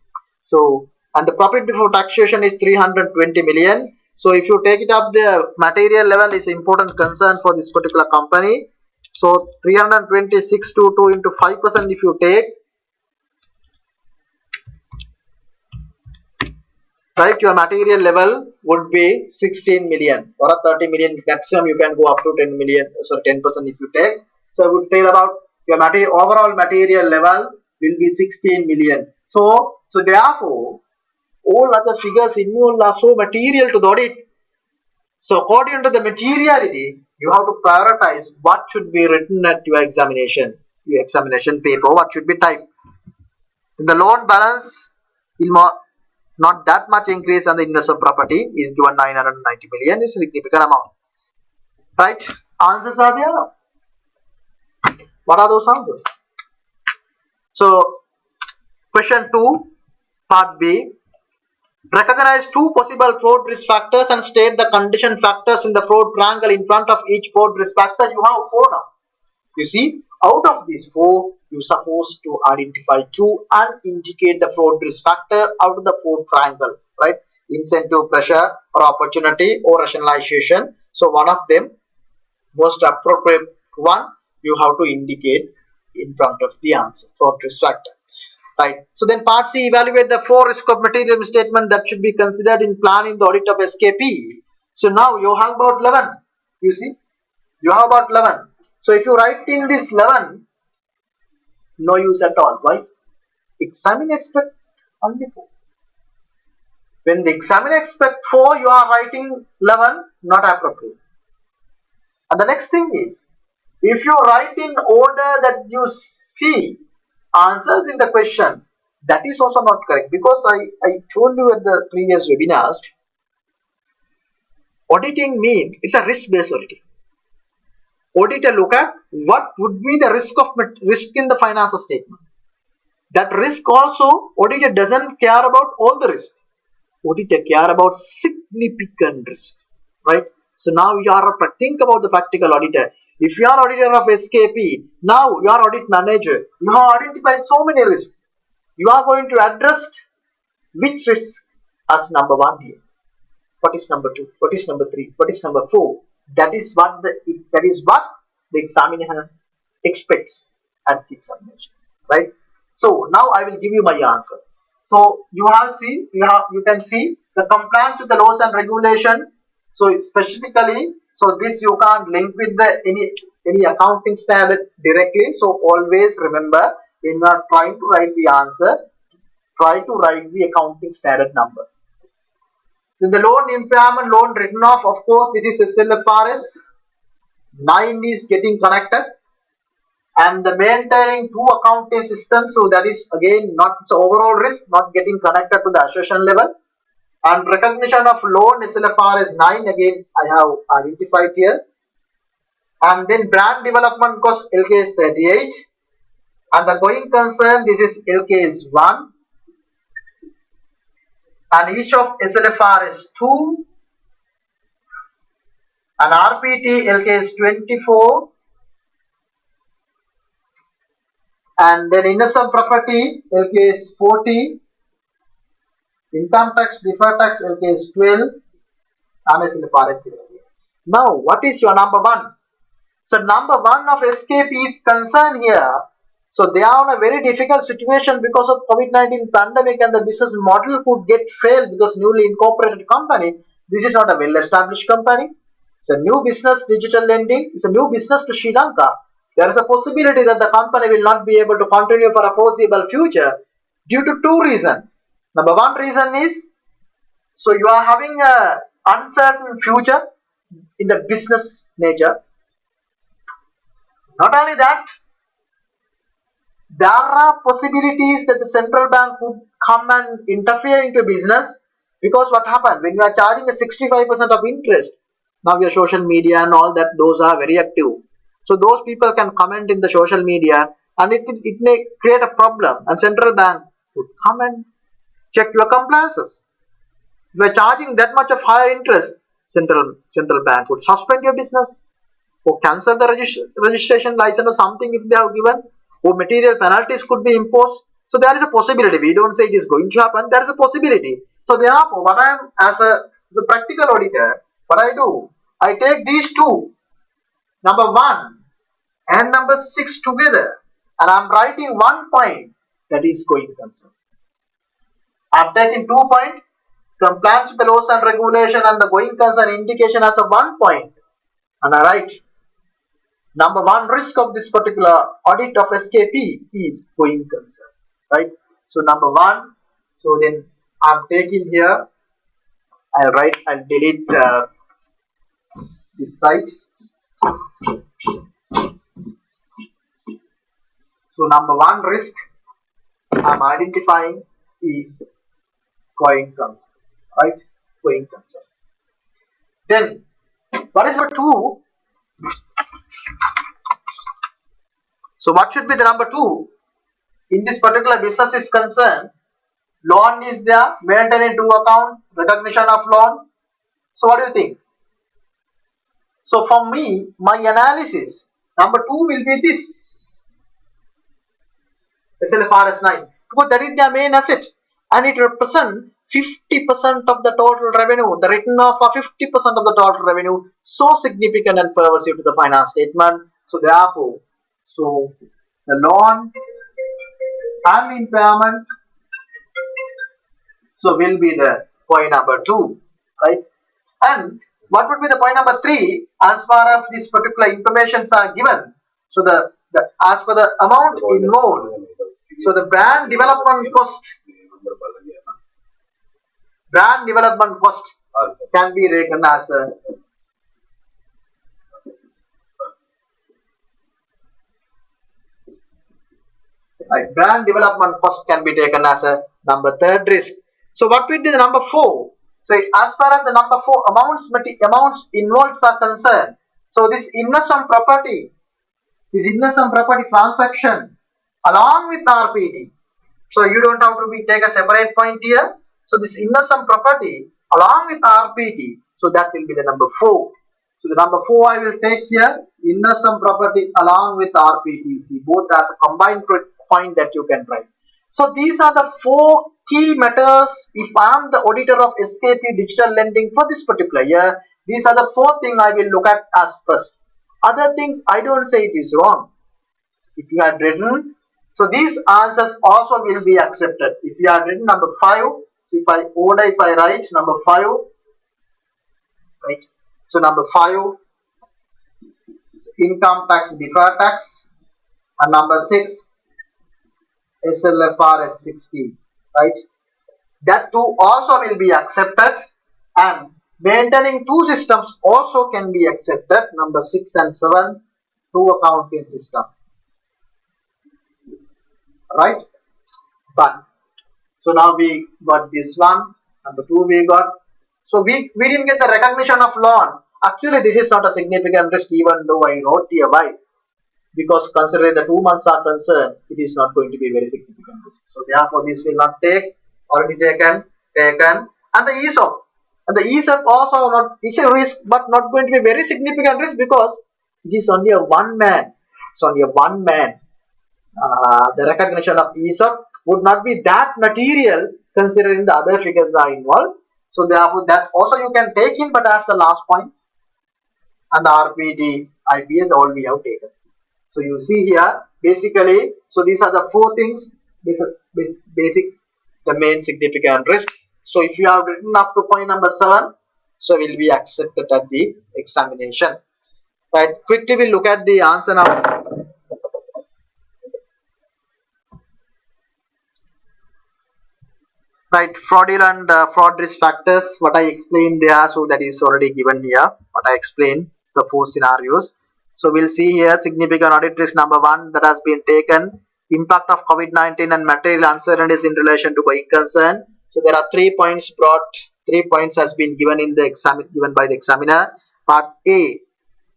So, and the profit before taxation is 320 million. So if you take it up, the material level is important concern for this particular company. So 32622 into 5% if you take, right, your material level would be 16 million or a 30 million. Maximum you can go up to 10 million, so 10% if you take. So I would tell about your overall material level will be 16 million. So therefore, all other figures involved are so material to the audit. So according to the materiality, you have to prioritize what should be written at your examination paper, what should be typed. In the loan balance, not that much increase on the investment property is given 990 million, is a significant amount. Right? Answers are there. What are those answers? So question 2, part B. Recognize two possible fraud risk factors and state the condition factors in the fraud triangle in front of each fraud risk factor. You have 4 now. You see, out of these 4, you are supposed to identify 2 and indicate the fraud risk factor out of the fraud triangle, right? Incentive, pressure, or opportunity, or rationalization. So one of them, most appropriate one, you have to indicate in front of the answer, fraud risk factor. Right. So then part C, evaluate the 4 risk of material misstatement that should be considered in planning the audit of SKP. So now you have about 11. You see, you have about 11. So if you write in this 11, no use at all. Why? Examiner expect only 4. When the examiner expect 4, you are writing 11, not appropriate. And the next thing is, if you write in order that you see answers in the question, that is also not correct, because I told you at the previous webinars, auditing means it's a risk-based auditing. Auditor look at what would be the risk in the financial statement. That risk also, auditor doesn't care about all the risk. Auditor care about significant risk, right? So now you are think about the practical auditor. If you are auditor of SKP, now you are audit manager, you have identified so many risks. You are going to address which risk as number 1 here. What is number 2? What is number 3? What is number 4? That is what the examiner expects at the examination, right? So now I will give you my answer. So you can see the compliance with the laws and regulation. So specifically, so this you can't link with the any accounting standard directly. So always remember, when you are trying to write the answer, try to write the accounting standard number. Then the loan impairment, loan written off, of course, this is SLFRS 9 is getting connected, and the maintaining 2 accounting systems. So that is again not overall risk, not getting connected to the assertion level. And recognition of loan SLFRS 9, again I have identified here. And then brand development cost LKS 38, and the going concern, this is LKS 1, and each of SLFRS 2, and RPT LKS 24, and then innocent property LKS 40, income tax, deferred tax LKS 12, and SLFRS 16. Now what is your number 1? So number 1 of SKP is concerned here. So they are in a very difficult situation because of COVID-19 pandemic, and the business model could get failed because newly incorporated company. This is not a well-established company. It's a new business, digital lending. It's a new business to Sri Lanka. There is a possibility that the company will not be able to continue for a foreseeable future due to two reasons. Number one reason is, so you are having a uncertain future in the business nature. Not only that, there are possibilities that the central bank would come and interfere into business, because what happened when you are charging a 65% of interest, now your social media and all that, those are very active. So those people can comment in the social media, and it may create a problem, and central bank would come and check your compliances. If you are charging that much of higher interest, central bank would suspend your business or cancel the registration license or something if they have given, or material penalties could be imposed. So there is a possibility. We don't say it is going to happen. There is a possibility. So therefore, what I am as a practical auditor, what I do, I take these two, number 1 and number 6 together, and I am writing one point, that is going concern. I am taking 2 points, compliance with the laws and regulation and the going concern indication as a 1 point, and I write number 1 risk of this particular audit of SKP is going concern, right? So number 1, so then I'm taking here, I'll delete this site. So number 1 risk I'm identifying is going concern, right? Going concern. Then what is number 2? So what should be the number 2? In this particular business is concerned, loan is there, maintenance to account, recognition of loan. So what do you think? So for me, my analysis, number 2 will be this, SLFRS 9, because that is their main asset, and it represents 50% of the total revenue, the written off of 50% of the total revenue, so significant and pervasive to the finance statement. So therefore, so the loan and impairment, so will be the point number 2, right? And what would be the point number 3 as far as these particular informations are given? So the as per the amount involved, so the brand development cost can be reckoned as a brand development cost can be taken as a number 3rd risk. So what will be the number 4? So as far as the number 4 amounts involved are concerned, so this investment property transaction along with RPT. So you don't have to take a separate point here. So this investment property along with RPT, so that will be the number 4. So the number 4 I will take here, investment property along with RPT. See, both as a combined point that you can write. So these are the 4 key matters if I am the auditor of SKP Digital Lending for this particular year. These are the 4 things I will look at as first. Other things I don't say it is wrong. If you had written, so these answers also will be accepted. If you had written number 5, so if I write number 5, right? So number 5 is income tax deferred tax, and number 6 SLFRS 16, right? That too also will be accepted, and maintaining 2 systems also can be accepted, number 6 and 7, 2 accounting system, right? But so now we got this one, number 2 we got. So we didn't get the recognition of loan. Actually this is not a significant risk, even though I wrote here why. Because considering the 2 months are concerned, it is not going to be a very significant risk. So therefore this will not take, already taken. And the ESOP. And the ESOP also not, is a risk, but not going to be a very significant risk, because it is only a one man. It's only a one man. The recognition of ESOP would not be that material considering the other figures are involved. So therefore that also you can take in, but as the last point. And the RPT, IPS all we have taken. So you see here, basically, so these are the 4 things, basic, the main significant risk. So if you have written up to point number 7, so will be accepted at the examination. Right, quickly we'll look at the answer now. Right, fraudulent fraud risk factors, what I explained there, so that is already given here, what I explained, the four scenarios. So we'll see here significant audit risk number one that has been taken, impact of COVID-19 and material uncertainties in relation to going concern. So there are 3 points brought, 3 points has been given in the exam, given by the examiner. Part A,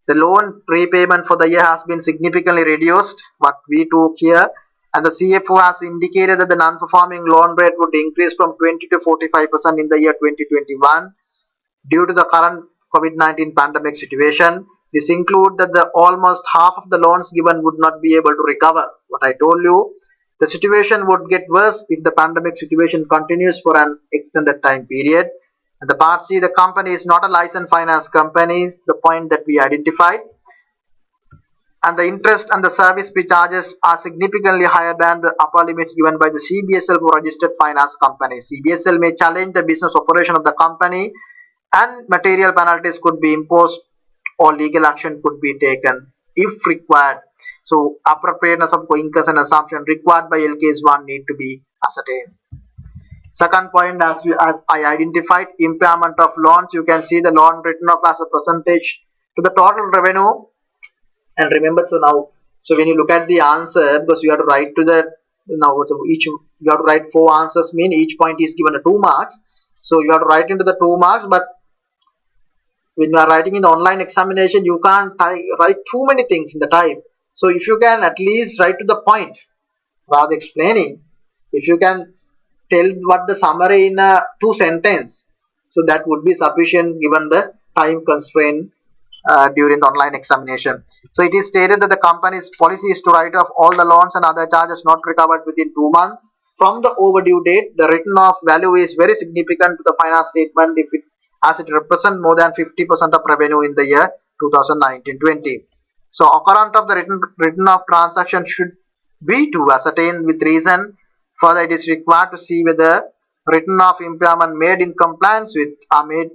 the loan prepayment for the year has been significantly reduced, what we took here, and the CFO has indicated that the non-performing loan rate would increase from 20 to 45% in the year 2021 due to the current COVID-19 pandemic situation. This includes that the almost half of the loans given would not be able to recover. What I told you, the situation would get worse if the pandemic situation continues for an extended time period. And the part C, the company is not a licensed finance company, the point that we identified, and the interest and the service fee charges are significantly higher than the upper limits given by the CBSL for registered finance companies. CBSL may challenge the business operation of the company and material penalties could be imposed or legal action could be taken if required. So appropriateness of going concern assumption required by LKS 1 need to be ascertained. Second point, as I identified, impairment of loans. You can see the loan written off as a percentage to the total revenue. And remember, so when you look at the answer, because you have to write to the, you have to write 4 answers, mean each point is given a 2 marks. So you have to write into the 2 marks, but when you are writing in the online examination, you can't write too many things in the type. So if you can at least write to the point rather explaining, if you can tell what the summary in a 2 sentence, so that would be sufficient given the time constraint during the online examination. So it is stated that the company's policy is to write off all the loans and other charges not recovered within 2 months from the overdue date. The written off value is very significant to the finance statement if it, as it represents more than 50% of revenue in the year 2019-20. So occurrence of the written off transaction should be to ascertain with reason. Further, it is required to see whether written off impairment made in compliance with made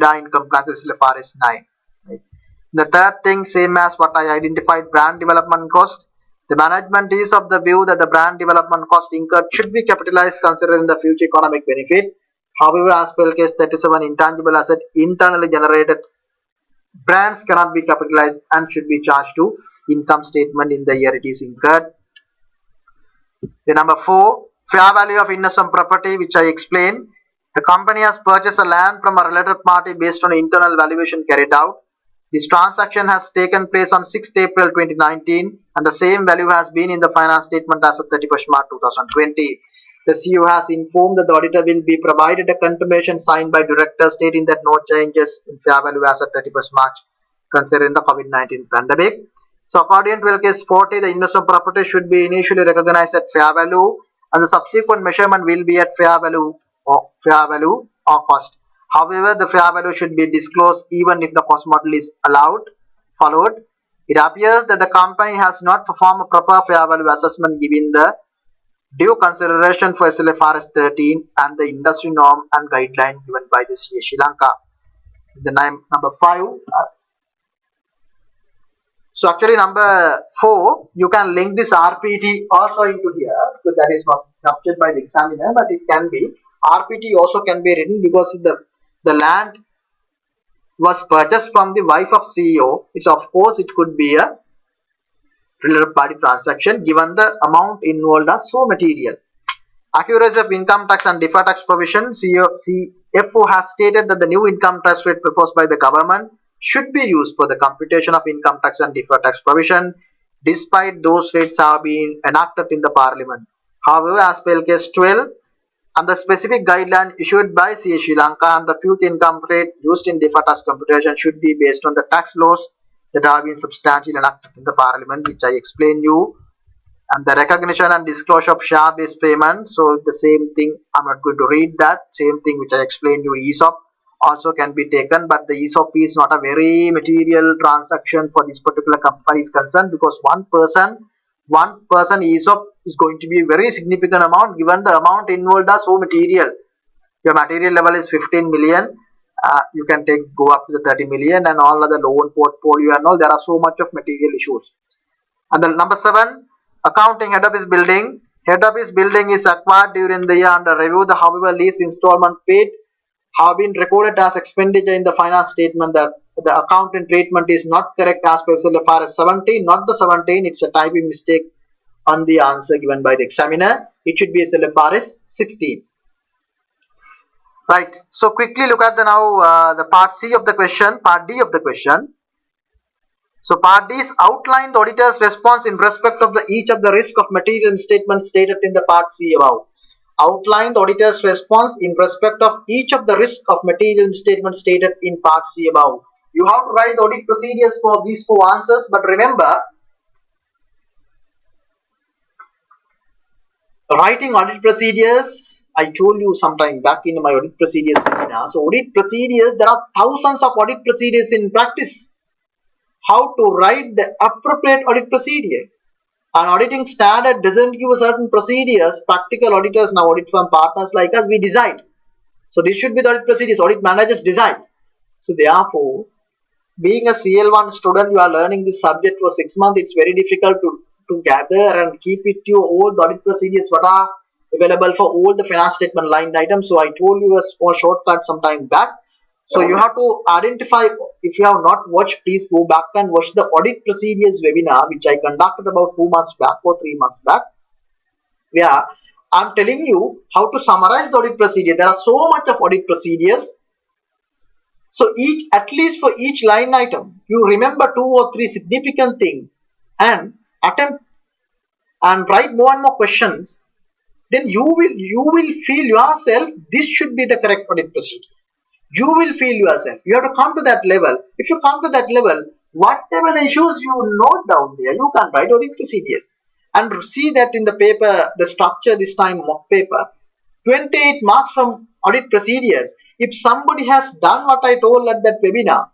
in compliance with FRS 9. Right. The third thing, same as what I identified, brand development cost. The management is of the view that the brand development cost incurred should be capitalized considering the future economic benefit. However, as per case 37, intangible asset internally generated brands cannot be capitalized and should be charged to income statement in the year it is incurred. The number 4, fair value of investment property, which I explained. The company has purchased a land from a related party based on internal valuation carried out. This transaction has taken place on 6th April 2019 and the same value has been in the finance statement as of 31st March 2020. The CEO has informed that the auditor will be provided a confirmation signed by director stating that no changes in fair value as of 31st March considering the COVID-19 pandemic. So according to LKS 40, the investment property should be initially recognized at fair value and the subsequent measurement will be at fair value or cost. However, the fair value should be disclosed even if the cost model is followed. It appears that the company has not performed a proper fair value assessment given the due consideration for SLFRS 13 and the industry norm and guideline given by the CA Sri Lanka. The number 5. So actually number 4, you can link this RPT also into here because that is not captured by the examiner, but it can be. RPT also can be written because the land was purchased from the wife of CEO. It's of course it could be a related party transaction given the amount involved as so material. Accuracy of income tax and deferred tax provision. CFO has stated that the new income tax rate proposed by the government should be used for the computation of income tax and deferred tax provision despite those rates have been enacted in the parliament. However, as per case 12 and the specific guideline issued by CA Sri Lanka and the future income rate used in deferred tax computation should be based on the tax laws that have been substantially enacted in the parliament, which I explained you, and the recognition and disclosure of share-based payment. So the same thing, I'm not going to read that, same thing which I explained you, ESOP also can be taken, but the ESOP is not a very material transaction for this particular company is concerned because one person ESOP is going to be a very significant amount given the amount involved as so material. Your material level is 15 million. You can go up to the 30 million and all other loan portfolio and all. There are so much of material issues. And the number 7, accounting head office building. Head office building is acquired during the year under review. The however lease installment paid have been recorded as expenditure in the finance statement. The accounting treatment is not correct as per SLFRS 17, not the 17. It's a typing mistake on the answer given by the examiner. It should be SLFRS 16. Right. So quickly look at the now the part C of the question, part D of the question. So part D is outline the auditor's response in respect of each of the risk of material misstatements stated in the part C above. Outline the auditor's response in respect of each of the risk of material misstatements stated in part C above. You have to write the audit procedures for these 4 answers, but remember, writing audit procedures, I told you sometime back in my audit procedures webinar. So audit procedures, there are thousands of audit procedures in practice. How to write the appropriate audit procedure. An auditing standard doesn't give a certain procedures. Practical auditors, now audit firm partners like us, we decide. So this should be the audit procedures. Audit managers decide. So therefore, being a CL1 student, you are learning this subject for 6 months. It's very difficult to gather and keep it to all the audit procedures what are available for all the finance statement line items. So I told you a small shortcut some time back. So you have to identify, if you have not watched, please go back and watch the audit procedures webinar which I conducted about 2 months back or 3 months back, where I'm telling you how to summarize the audit procedure. There are so much of audit procedures. So at least for each line item, you remember 2 or 3 significant things and attempt and write more and more questions. Then you will feel yourself this should be the correct audit procedure. You will feel yourself. You have to come to that level. If you come to that level, whatever the issues you note down there, you can write audit procedures. And see that in the paper, the structure this time mock paper, 28 marks from audit procedures. If somebody has done what I told at that webinar,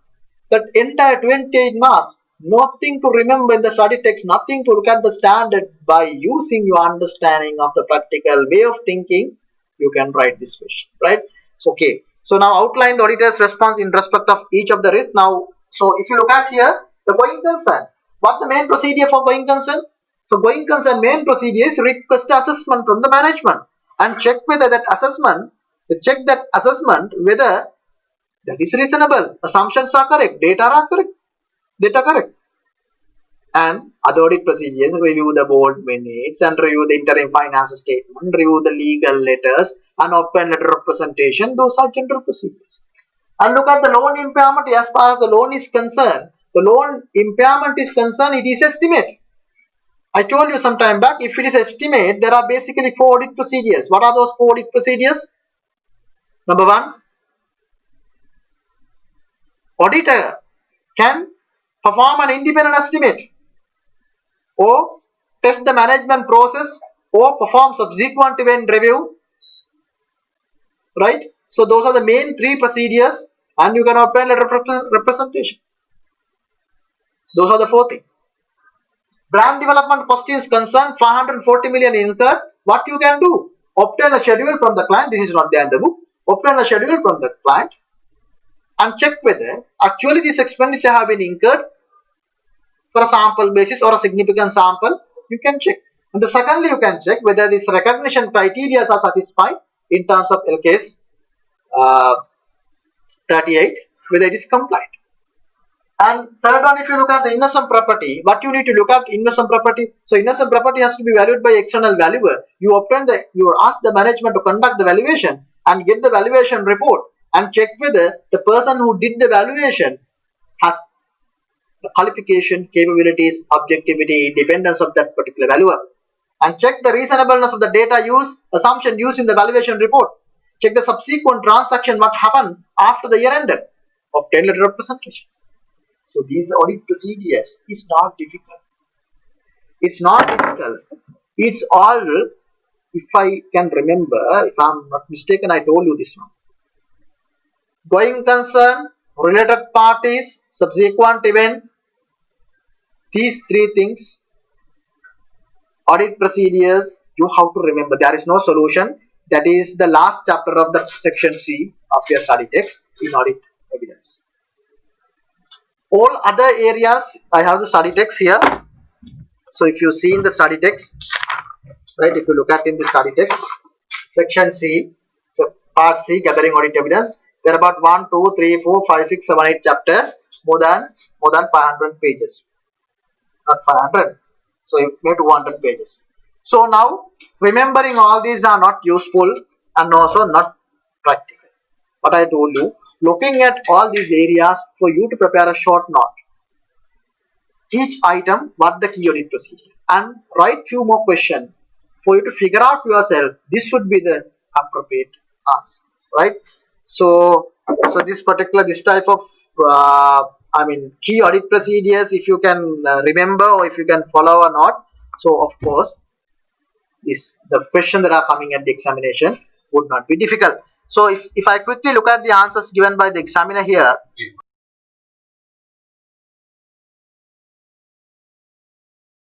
that entire 28 marks, nothing to remember in the study text, nothing to look at the standard, by using your understanding of the practical way of thinking, you can write this question, right? So, okay. So now outline the auditor's response in respect of each of the risks. Now, so if you look at here, the going concern. What the main procedure for going concern? So going concern main procedure is request assessment from the management and check whether that assessment, whether that is reasonable, assumptions are correct, data correct. And other audit procedures, review the board minutes and review the interim finance statement, review the legal letters and obtain letter of presentation. Those are general procedures. And look at the loan impairment. As far as the loan is concerned, it is estimate. I told you some time back, if it is estimate, there are basically 4 audit procedures. What are those 4 audit procedures? Number 1, auditor can perform an independent estimate or test the management process or perform subsequent event review, right? So those are the main 3 procedures, and you can obtain letter of representation. Those are the 4 things. Brand development cost is concerned, 540 million incurred. What you can do? Obtain a schedule from the client. This is not there in the book. Obtain a schedule from the client and check whether actually this expenditure have been incurred for a sample basis or a significant sample. You can check. And secondly, you can check whether these recognition criteria are satisfied in terms of LKS 38, whether it is compliant. And third one, if you look at the investment property, what you need to look at investment property. So investment property has to be valued by external valuer. You ask the management to conduct the valuation and get the valuation report and check whether the person who did the valuation has the qualification, capabilities, objectivity, independence of that particular valuer. And check the reasonableness of the data used, assumption used in the valuation report. Check the subsequent transaction, what happened after the year ended. Obtain letter of presentation. So these audit procedures is not difficult. It's not difficult. It's all, if I can remember, if I'm not mistaken, I told you this one. Going concern, related parties, subsequent event, these 3 things, audit procedures, you have to remember. There is no solution. That is the last chapter of the section C of your study text in audit evidence. All other areas, I have the study text here. So if you see in the study text, right? If you look at in the study text, section C, so part C, gathering audit evidence, there are about 1, 2, 3, 4, 5, 6, 7, 8 chapters, more than 500 pages, not 500, so you need 200 pages. So now remembering all these are not useful and also not practical. What I told you, looking at all these areas for you to prepare a short note, each item what the key audit procedure, and write few more questions for you to figure out yourself this would be the appropriate answer, right? So this type of key audit procedures, if you can remember or if you can follow or not, so of course this the question that are coming at the examination would not be difficult. So if I quickly look at the answers given by the examiner here,